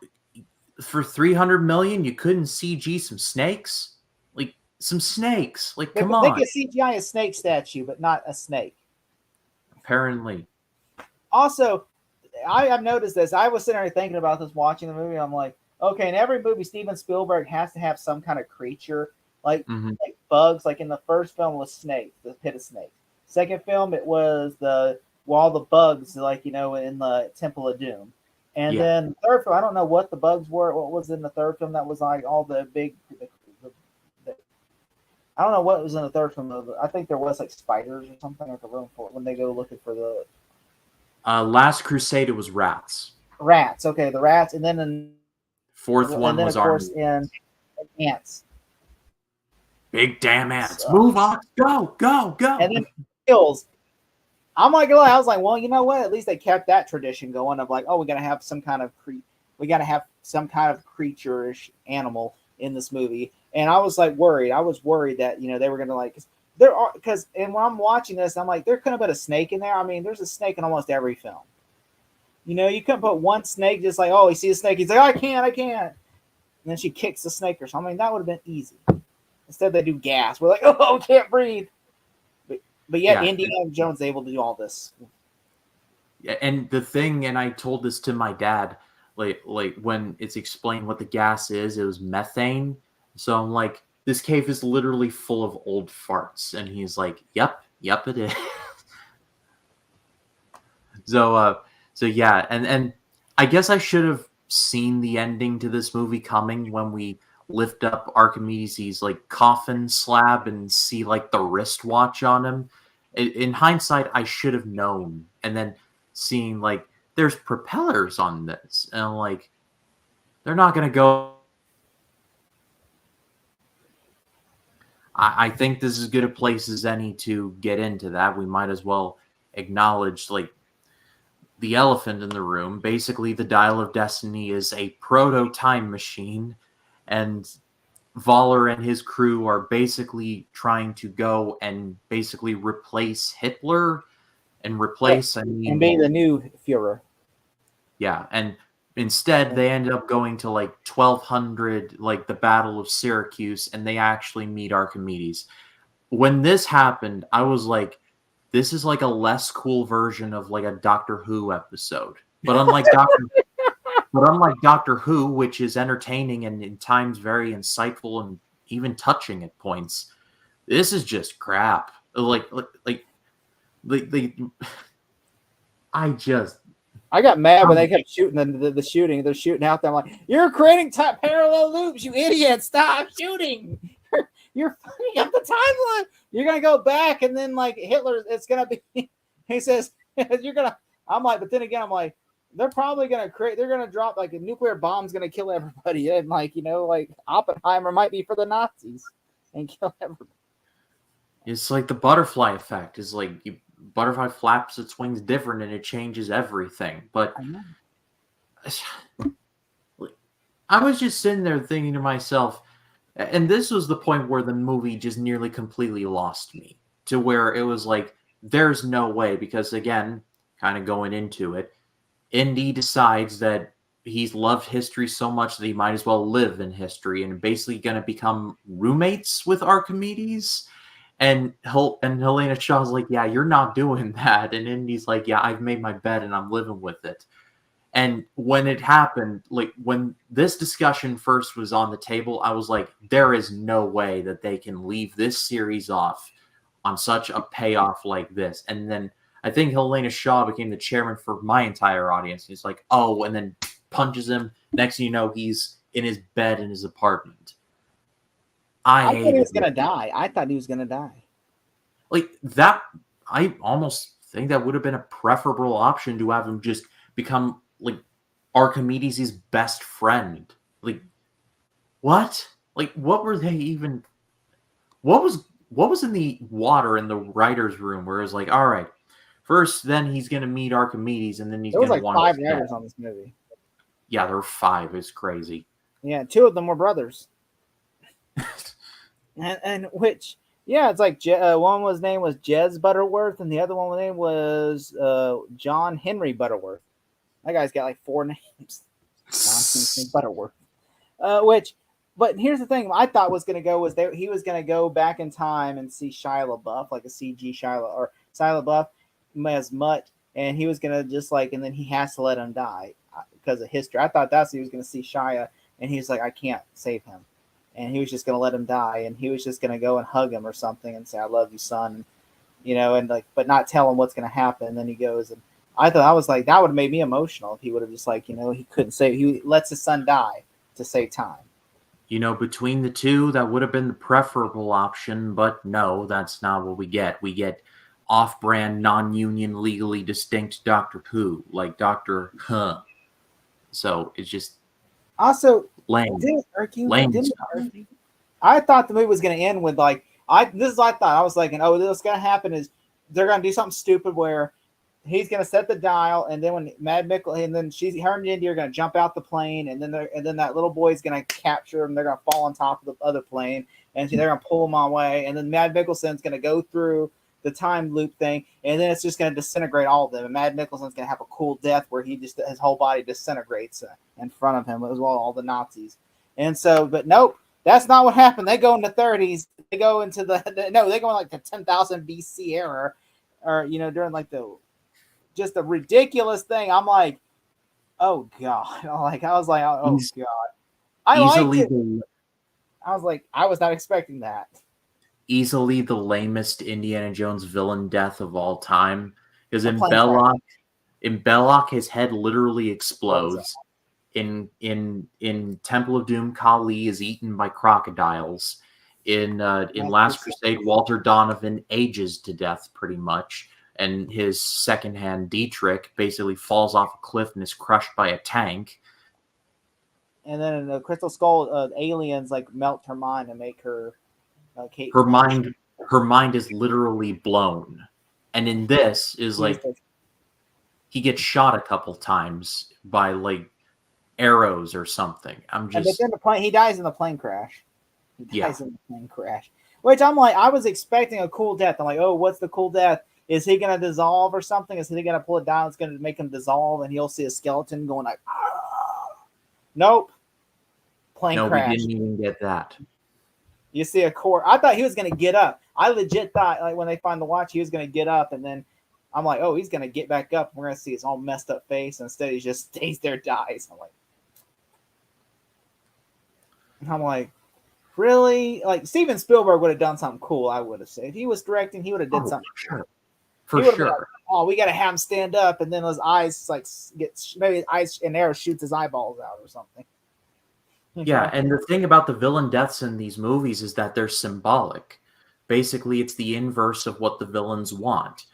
For 300 million, you couldn't CG some snakes? Like, some snakes. Like, come on. They can CGI a snake statue, but not a snake. Apparently. Also, I've noticed this. I was sitting there thinking about this, watching the movie. I'm like, okay, in every movie, Steven Spielberg has to have some kind of creature, like bugs. Like in the first film was snakes, the pit of snakes. Second film, it was all the bugs, like, in the Temple of Doom. And then third film, I don't know what the bugs were. What was in the third film that was like all the big... I don't know what was in the third film. I think there was like spiders or something like a room for when they go looking for the... Last Crusade, it was rats. Rats, okay, the rats. And then in fourth one was of course, in ants. Big damn ants. Move on. Go. And then kills. I'm not gonna lie, I was like, well, you know what? At least they kept that tradition going of like, oh, we gotta have some kind of creature-ish animal in this movie. And I was like worried. I was worried that they were gonna like and when I'm watching this, I'm like, there couldn't have been a snake in there. I mean, there's a snake in almost every film. You couldn't put one snake just like, oh, he sees a snake, he's like, I can't. And then she kicks the snake or something. That would have been easy. Instead, they do gas. We're like, oh, can't breathe. But yet, Indiana Jones is able to do all this. Yeah, and the thing, and I told this to my dad, like when it's explained what the gas is, it was methane. So I'm like, this cave is literally full of old farts, and he's like, yep, it is. So yeah, and I guess I should have seen the ending to this movie coming when we lift up Archimedes' like coffin slab and see like the wristwatch on him. In hindsight, I should have known. And then seeing like there's propellers on this, and I'm like, they're not gonna go. I think this is as good a place as any to get into that. We might as well acknowledge like the elephant in the room. Basically, the Dial of Destiny is a proto-time machine, and Voller and his crew are basically trying to go and basically replace Hitler and replace... and be the new Führer. Yeah, and instead they ended up going to like 1200, like the Battle of Syracuse, and they actually meet Archimedes. When this happened, I was like, this is like a less cool version of like a Doctor Who episode. But unlike Doctor Who, which is entertaining and in times very insightful and even touching at points, this is just crap. I got mad when they kept shooting the shooting. They're shooting out there. I'm like, you're creating parallel loops, you idiot! Stop shooting! You're fucking up the timeline. You're gonna go back, and then like Hitler, it's gonna be. He says you're gonna. I'm like, but then again, I'm like, they're probably gonna create. They're gonna drop like a nuclear bomb's gonna kill everybody, and like like Oppenheimer might be for the Nazis and kill everybody. It's like the butterfly effect. Is like butterfly flaps its wings different, and it changes everything. But I was just sitting there thinking to myself. And this was the point where the movie just nearly completely lost me, to where it was like, there's no way, because again, kind of going into it, Indy decides that he's loved history so much that he might as well live in history, and basically going to become roommates with Archimedes. And Helena Shaw's like, yeah, you're not doing that. And Indy's like, yeah, I've made my bed and I'm living with it. And when it happened, like when this discussion first was on the table, I was like, there is no way that they can leave this series off on such a payoff like this. And then I think Helena Shaw became the chairman for my entire audience. He's like, oh, and then punches him. Next thing you know, he's in his bed in his apartment. I thought he was gonna die. I thought he was gonna die. Like that, I almost think that would have been a preferable option to have him just become like Archimedes' best friend. Like what? Like what were they even? What was in the water in the writers' room where it was like, all right, first then he's gonna meet Archimedes, and then he's There was gonna like want 5 to writers on this movie. Yeah, there were 5. It's crazy. Yeah, 2 of them were brothers. and which, yeah, it's like one was name was Jez Butterworth, and the other one name was John Henry Butterworth. That guy's got like 4 names. John Henry Butterworth. But here's the thing: I thought was going to go was he was going to go back in time and see Shia LaBeouf, like a CG Shia LaBeouf as Mutt, and he was going to just like, and then he has to let him die because of history. I thought that's what he was going to see Shia, and he's like, I can't save him. And he was just going to let him die, and he was just going to go and hug him or something and say, I love you, son. And like, but not tell him what's going to happen. And then he goes, and I thought, I was like, that would have made me emotional if he would have just like, he couldn't save, he lets his son die to save time. Between the two, that would have been the preferable option, but no, that's not what we get. We get off-brand, non-union, legally distinct Doctor Who, like Doctor Huh. So it's just also lame. Didn't irk you? I thought the movie was going to end with like this is what I thought. I was like, oh, what's going to happen is they're going to do something stupid where he's going to set the dial, and then when Mad Mickle, and then her and Indy are going to jump out the plane, and then that little boy is going to capture him. They're going to fall on top of the other plane, and they're going to pull him away, and then Mad Mickelson's going to go through the time loop thing, and then it's just going to disintegrate all of them. And Mad Mickelson's going to have a cool death where his whole body disintegrates in front of him as well, all the Nazis. And so, but nope, that's not what happened. They go into 30s. They go into they go in like the 10,000 BC era, or during like just a ridiculous thing. I'm like, oh god! I was like, oh god! I liked it. I was like, I was not expecting that. Easily the lamest Indiana Jones villain death of all time, because in Belloc, his head literally explodes. In Temple of Doom, Kali is eaten by crocodiles. In Last Crusade, Walter Donovan ages to death pretty much. And his second hand Dietrich basically falls off a cliff and is crushed by a tank. And then in the Crystal Skull, aliens like melt her mind and make her Kate. Her mind is literally blown. And in this is like he gets shot a couple times by like arrows or something. But then he dies in the plane crash. He dies in the plane crash. Which I'm like, I was expecting a cool death. I'm like, oh, what's the cool death? Is he going to dissolve or something? Is he going to pull it down? It's going to make him dissolve, and you'll see a skeleton going like, nope. Plane crash. We didn't even get that. You see a core. I thought he was going to get up. I legit thought, like, when they find the watch, he was going to get up, and then I'm like, oh, he's going to get back up. We're going to see his all messed up face. Instead, he just stays there, dies. I'm like, really? Like, Steven Spielberg would have done something cool, I would have said. If he was directing, he would have did something. For sure. Like, oh, we got to have him stand up, and then his eyes maybe his eyes in arrow shoots his eyeballs out or something. Yeah, and the thing about the villain deaths in these movies is that they're symbolic. Basically, it's the inverse of what the villains want.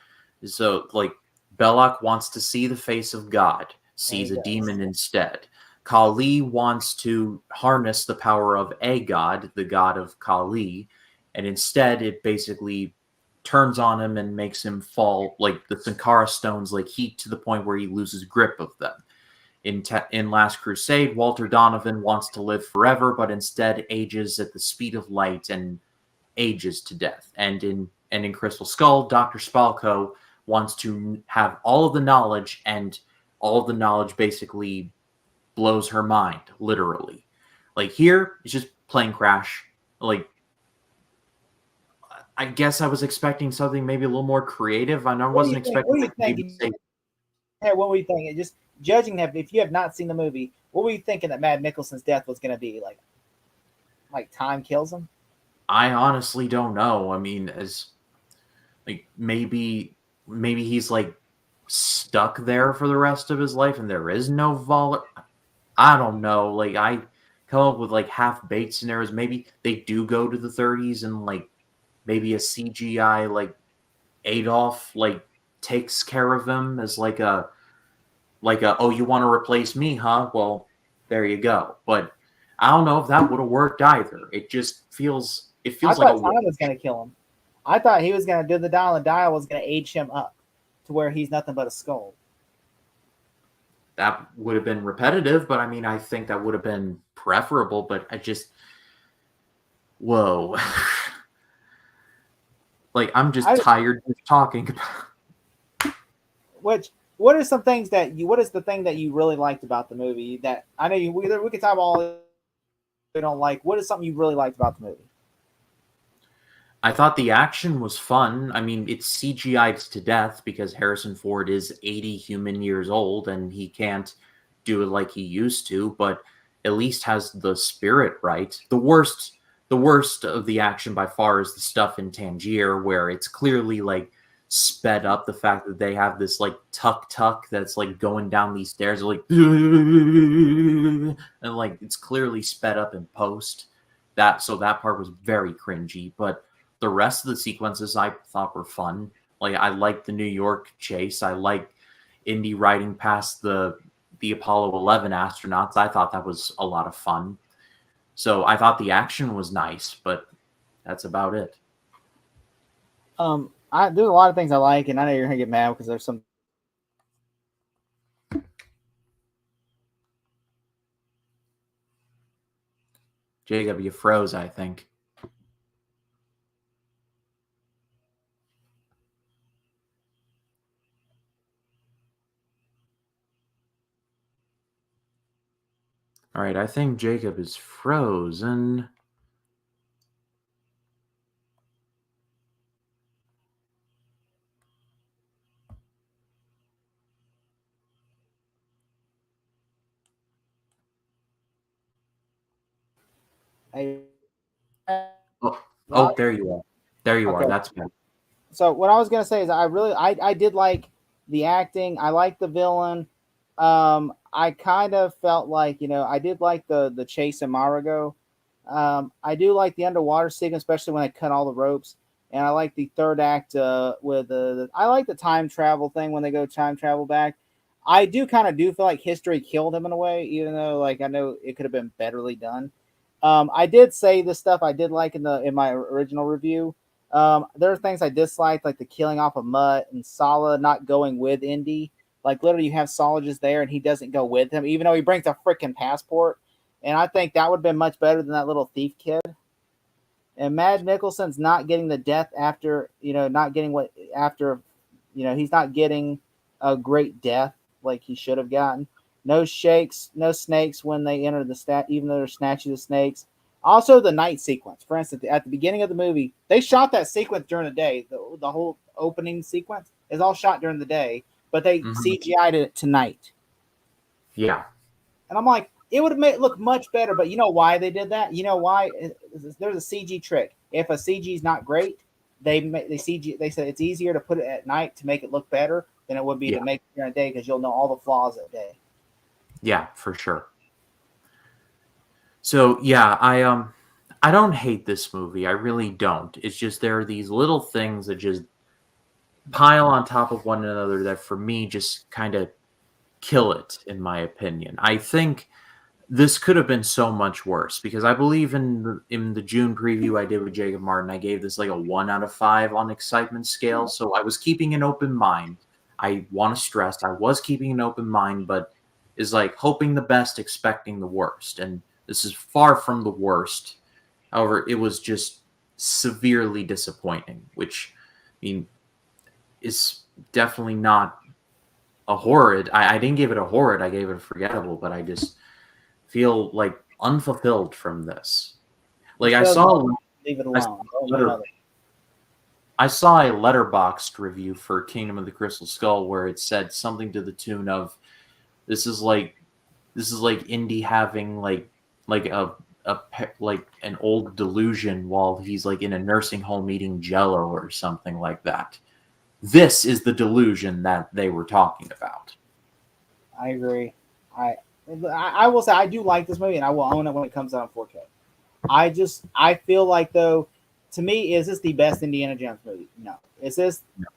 So, like, Belloc wants to see the face of God, sees a demon instead. Kali wants to harness the power of a god, the god of Kali, and instead it basically turns on him and makes him fall like the Sankara stones, like heat to the point where he loses grip of them. In Last Crusade, Walter Donovan wants to live forever, but instead ages at the speed of light and ages to death. And in Crystal Skull, Dr. Spalko wants to have all of the knowledge, and all of the knowledge basically blows her mind, literally. Like here, it's just plane crash. Like, I guess I was expecting something maybe a little more creative. I wasn't expecting. Hey, what do you think? judging him, if you have not seen the movie, what were you thinking that Mad Nicholson's death was going to be like time kills him? I honestly don't know. I mean, as like maybe he's like stuck there for the rest of his life and there is no vol. I don't know. Like I come up with like half baked scenarios. Maybe they do go to the 30s and like maybe a CGI like Adolf like takes care of him as like a oh, you want to replace me, huh? Well, there you go. But I don't know if that would have worked either. It I feels like a thought time was going to kill him. I thought he was going to do the dial, and dial was going to age him up to where he's nothing but a skull. that would have been repetitive, but I mean, I think that would have been preferable. But I just, whoa, like I'm just tired of talking about. Which what are some things that you? What is the thing that you really liked about the movie? That I know we could talk about all we don't like. What is something you really liked about the movie? I thought the action was fun. I mean, it's CGI'd to death because Harrison Ford is 80 human years old and he can't do it like he used to, but at least has the spirit right. The worst of the action by far is the stuff in Tangier where it's clearly like sped up. The fact that they have this like tuk that's like going down these stairs like and like it's clearly sped up in post. That part was very cringy, but the rest of the sequences I thought were fun. Like I liked the New York chase. I liked Indy riding past the Apollo 11 astronauts. I thought that was a lot of fun. So I thought the action was nice, but that's about it. There's a lot of things I like, and I know you're gonna get mad because there's some. Jacob, you froze, I think. All right, I think Jacob is frozen. Oh, there you are. There you are. That's good. So what I was gonna say is I did like the acting. I like the villain. I kind of felt like I did like the chase in Marigo. I do like the underwater sequence, especially when they cut all the ropes. And I like the third act with I like the time travel thing when they go time travel back. I do kind of feel like history killed him in a way, even though like I know it could have been betterly done. I did say the stuff I did like in my original review. There are things I disliked, like the killing off of Mutt and Sala not going with Indy. Like literally, you have Sala just there and he doesn't go with him, even though he brings a freaking passport. And I think that would have been much better than that little thief kid. And Mad Nicholson's not getting the death after, not getting what after, he's not getting a great death like he should have gotten. No shakes, no snakes when they enter the stat, even though they're snatching the snakes. Also, the night sequence. For instance, at the beginning of the movie, they shot that sequence during the day. The whole opening sequence is all shot during the day, but they CGI'd it tonight. Yeah. And I'm like, it would have made it look much better, but you know why they did that? You know why? There's a CG trick. If a CG is not great, they said it's easier to put it at night to make it look better than it would be to make it during the day because you'll know all the flaws at day. Yeah, for sure. So yeah, I don't hate this movie. I really don't. It's just there are these little things that just pile on top of one another that for me just kind of kill it, in my opinion. I think this could have been so much worse because I believe in the June preview I did with Jacob Martin, I gave this like a 1 out of 5 on excitement scale. So I was keeping an open mind. I want to stress I was keeping an open mind, but is like hoping the best, expecting the worst. And this is far from the worst. However, it was just severely disappointing, which I mean is definitely not a horrid. I didn't give it a horrid, I gave it a forgettable, but I just feel like unfulfilled from this. Like I saw leave it alone. I saw a Letterboxd review for Kingdom of the Crystal Skull where it said something to the tune of This is like Indy having like like an old delusion while he's like in a nursing home eating Jello or something like that. This is the delusion that they were talking about. I agree. I will say I do like this movie, and I will own it when it comes out on 4K. I feel like, though, to me, is this the best Indiana Jones movie? No. Is this? No.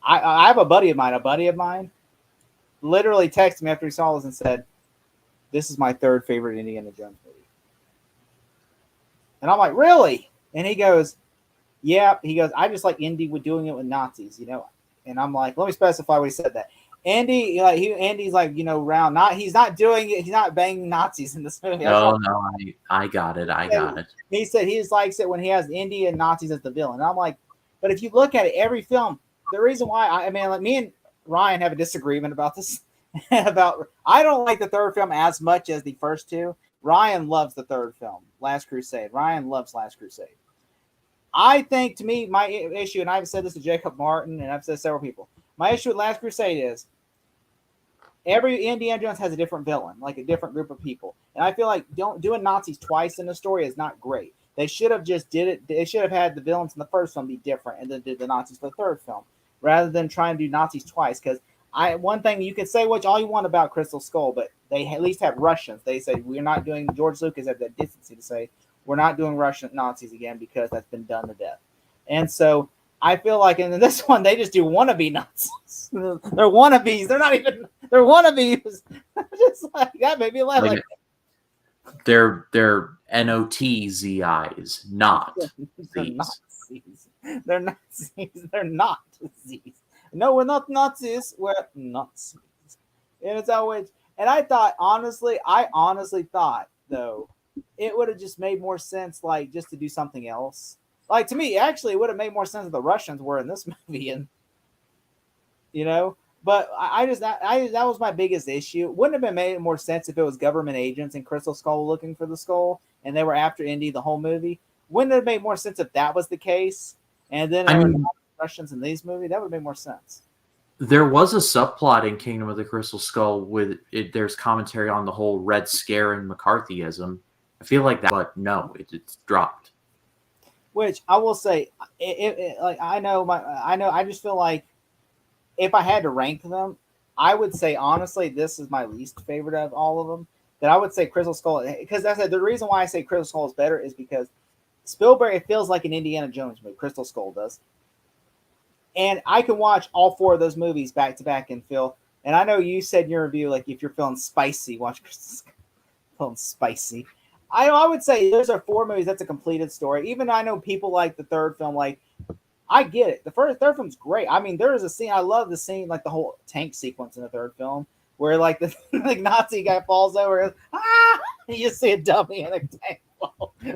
I have a buddy of mine literally texted me after he saw this and said, "This is my third favorite Indiana Jones movie." And I'm like, "Really?" And he goes, "Yeah." He goes, "I just like Indy with doing it with Nazis, you know." And I'm like, "Let me specify what he said that." Andy's like, you know, round. He's not doing it. He's not banging Nazis in this movie. No, I got it. I got it. He said he just likes it when he has Indy and Nazis as the villain. And I'm like, but if you look at it, every film, the reason why I mean, like me and Ryan have a disagreement about this. I don't like the third film as much as the first two. Ryan loves the third film, Last Crusade. Ryan loves Last Crusade. I think, to me, my issue, and I've said this to Jacob Martin, and I've said to several people, my issue with Last Crusade is every Indiana Jones has a different villain, like a different group of people. And I feel like doing Nazis twice in the story is not great. They should have just did it. They should have had the villains in the first film be different and then did the Nazis for the third film rather than trying to do Nazis twice. Because one thing you can say all you want about Crystal Skull, but they at least have Russians. They say we're not doing. George Lucas had the decency to say we're not doing Russian Nazis again because that's been done to death. And so I feel like in this one they just do wannabe Nazis. They're wannabes. They're not even. They're wannabes. Just like that made me laugh. Like they're NOTZIs, not they're Nazis. They're Nazis. They're not Nazis. No, we're not Nazis. We're Nazis. And it's always. And I honestly thought though, it would have just made more sense, like just to do something else. Like to me, actually, it would have made more sense if the Russians were in this movie, and you know. But that was my biggest issue. It wouldn't have been made more sense if it was government agents and Crystal Skull looking for the skull, and they were after Indy the whole movie. Wouldn't it have made more sense if that was the case? And then there were Russians in these movies. That would have made more sense. There was a subplot in Kingdom of the Crystal Skull with it. There's commentary on the whole Red Scare and McCarthyism. I feel like that, but no, it's dropped. Which I will say, I just feel like if I had to rank them, I would say honestly, this is my least favorite of all of them. That I would say Crystal Skull, because I said the reason why I say Crystal Skull is better is because Spielberg, it feels like an Indiana Jones movie. Crystal Skull does, and I can watch all four of those movies back to back and feel. And I know you said in your review, like if you're feeling spicy, watch Crystal Skull. Feeling spicy. I would say those are four movies. That's a completed story. Even I know people like the third film. like. I get it. The third film's great. I mean, there is a scene. I love the scene, like the whole tank sequence in the third film, where like the Nazi guy falls over, and, you see a dummy in a tank.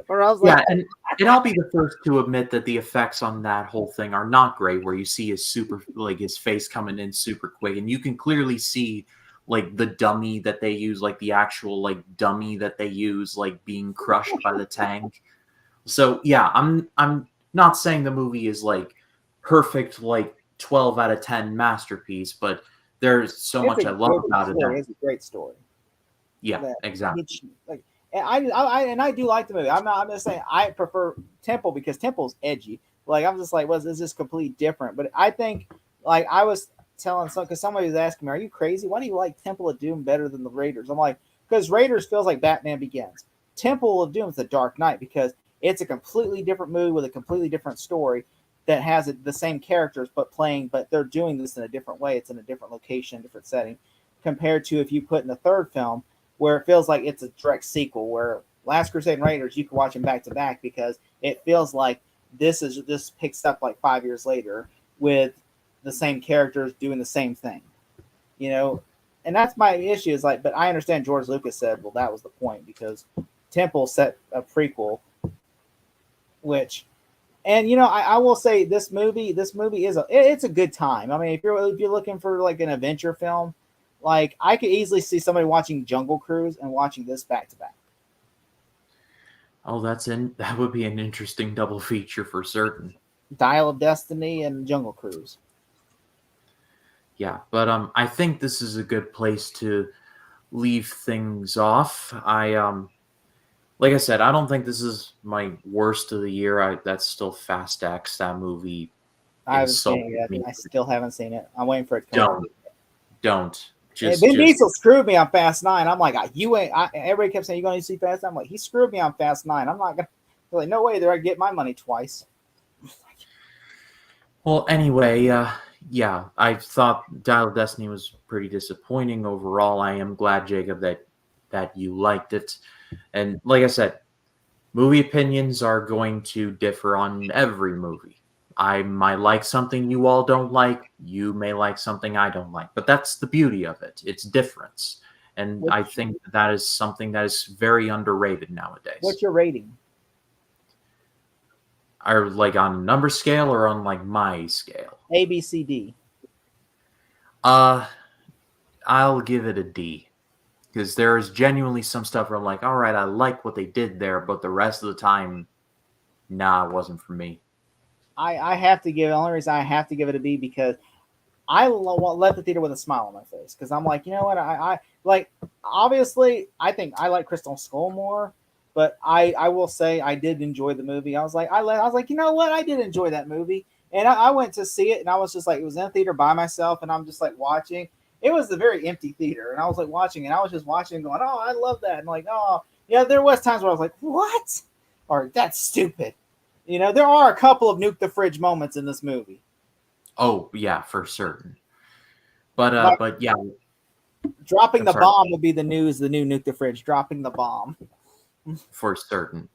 Where I was like, and I'll be the first to admit that the effects on that whole thing are not great. Where you see his face coming in super quick, and you can clearly see like the dummy that they use, like the actual like dummy that they use, like being crushed by the tank. So yeah, I'm not saying the movie is like perfect, like 12 out of 10 masterpiece, but there's so much I love about it. It's a great story. Yeah, exactly. And I do like the movie. I'm just saying I prefer Temple because Temple's edgy. Like I'm just like, is this completely different? But I think, like I was telling because somebody was asking me, "Are you crazy? Why do you like Temple of Doom better than the Raiders?" I'm like, because Raiders feels like Batman Begins. Temple of Doom is the Dark Knight because it's a completely different movie with a completely different story that has the same characters but they're doing this in a different way. It's in a different location, different setting, compared to if you put in the third film where it feels like it's a direct sequel. Where Last Crusade and Raiders, you can watch them back to back because it feels like this picks up like 5 years later with the same characters doing the same thing, you know. And that's my issue. Is like, but I understand George Lucas said, well, that was the point because Temple set a prequel. Which, and you know, I will say this movie it's a good time. I mean, if you're looking for like an adventure film, like I could easily see somebody watching Jungle Cruise and watching this back to back. Oh, that would be an interesting double feature for certain. Dial of Destiny and Jungle Cruise. Yeah, but I think this is a good place to leave things off, like I said, I don't think this is my worst of the year. That's still Fast X. That movie I haven't seen insulted it yet. me. I still haven't seen it. I'm waiting for it to come out. Don't. And Vin Diesel screwed me on Fast 9. I'm like, you ain't. Everybody kept saying, "You going to see Fast 9?" I'm like, he screwed me on Fast 9. I'm not gonna. Like, no way. They're gonna get my money twice. Well, anyway, yeah, I thought Dial of Destiny was pretty disappointing overall. I am glad, Jacob, that you liked it. And like I said, movie opinions are going to differ on every movie. I might like something you all don't like. You may like something I don't like. But that's the beauty of it. It's difference. And I think that is something that is very underrated nowadays. What's your rating? Are like on a number scale or on like my scale? A, B, C, D. I'll give it a D. Because there's genuinely some stuff where I'm like, all right, I like what they did there, but the rest of the time, nah, it wasn't for me. I have to give. The only reason I have to give it a B because I left the theater with a smile on my face because I'm like, you know what? I like. Obviously, I think I like Crystal Skull more, but I will say I did enjoy the movie. I was like, you know what? I did enjoy that movie, and I went to see it, and I was just like, it was in a theater by myself, and I'm just like watching. It was a very empty theater, and I was like watching, and I was just watching, going, "Oh, I love that," and like, "Oh, yeah." There was times where I was like, "What?" or "That's stupid." You know, there are a couple of nuke the fridge moments in this movie. Oh yeah, for certain. But yeah, dropping the bomb would be the new nuke the fridge. Dropping the bomb, for certain.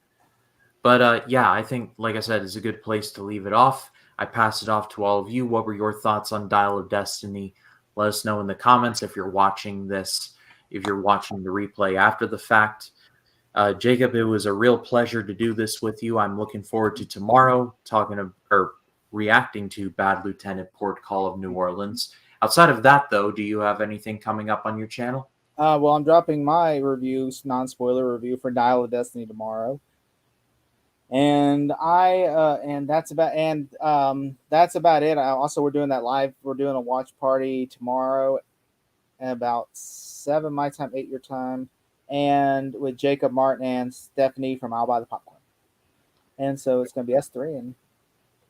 But yeah, I think, like I said, it's a good place to leave it off. I pass it off to all of you. What were your thoughts on Dial of Destiny? Let us know in the comments if you're watching this, if you're watching the replay after the fact. Jacob, it was a real pleasure to do this with you. I'm looking forward to tomorrow reacting to Bad Lieutenant Port Call of New Orleans. Outside of that, though, do you have anything coming up on your channel? Well, I'm dropping my reviews, non-spoiler review for Dial of Destiny tomorrow. And that's about it. We're doing that live. We're doing a watch party tomorrow at about 7 my time, 8 your time, and with Jacob Martin and Stephanie from I'll Buy the Popcorn. And so it's going to be us three. And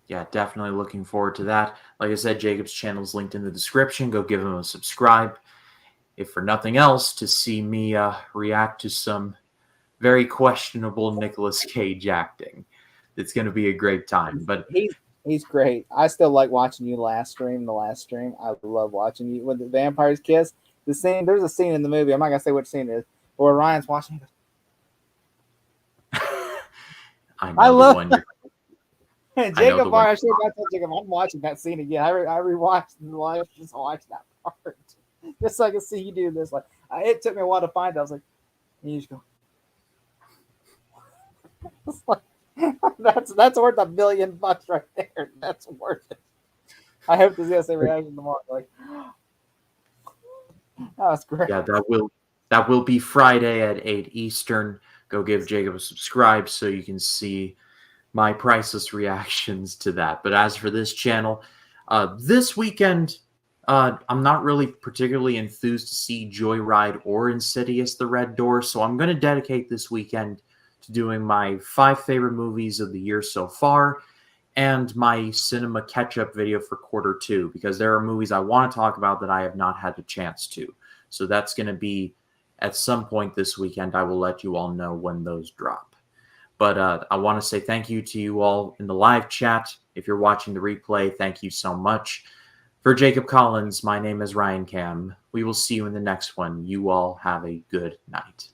yeah, definitely looking forward to that. Like I said, Jacob's channel is linked in the description. Go give him a subscribe, if for nothing else, to see me react to some very questionable Nicolas Cage acting. It's going to be a great time. But he's great. I still like watching you the last stream. I love watching you when the vampires kiss. There's a scene in the movie. I'm not gonna say which scene it is, where Ryan's watching. I love the one. Jacob, I'm watching that scene again. I rewatched the live just to watch that part, just so I can see you do this. Like it took me a while to find it. I was like, and you just go. That's worth $1 billion right there. That's worth it. I hope to see us reaction tomorrow. Like, that's great. Yeah, that will be Friday at 8 Eastern. Go give Jacob a subscribe so you can see my priceless reactions to that. But as for this channel, this weekend, I'm not really particularly enthused to see Joyride or Insidious: The Red Door, so I'm going to dedicate this weekend to doing my 5 favorite movies of the year so far and my cinema catch-up video for Q2, because there are movies I want to talk about that I have not had a chance to. So that's going to be at some point this weekend. I will let you all know when those drop. But I want to say thank you to you all in the live chat. If you're watching the replay, thank you so much. For Jacob Collins, my name is Ryan Cam. We will see you in the next one. You all have a good night.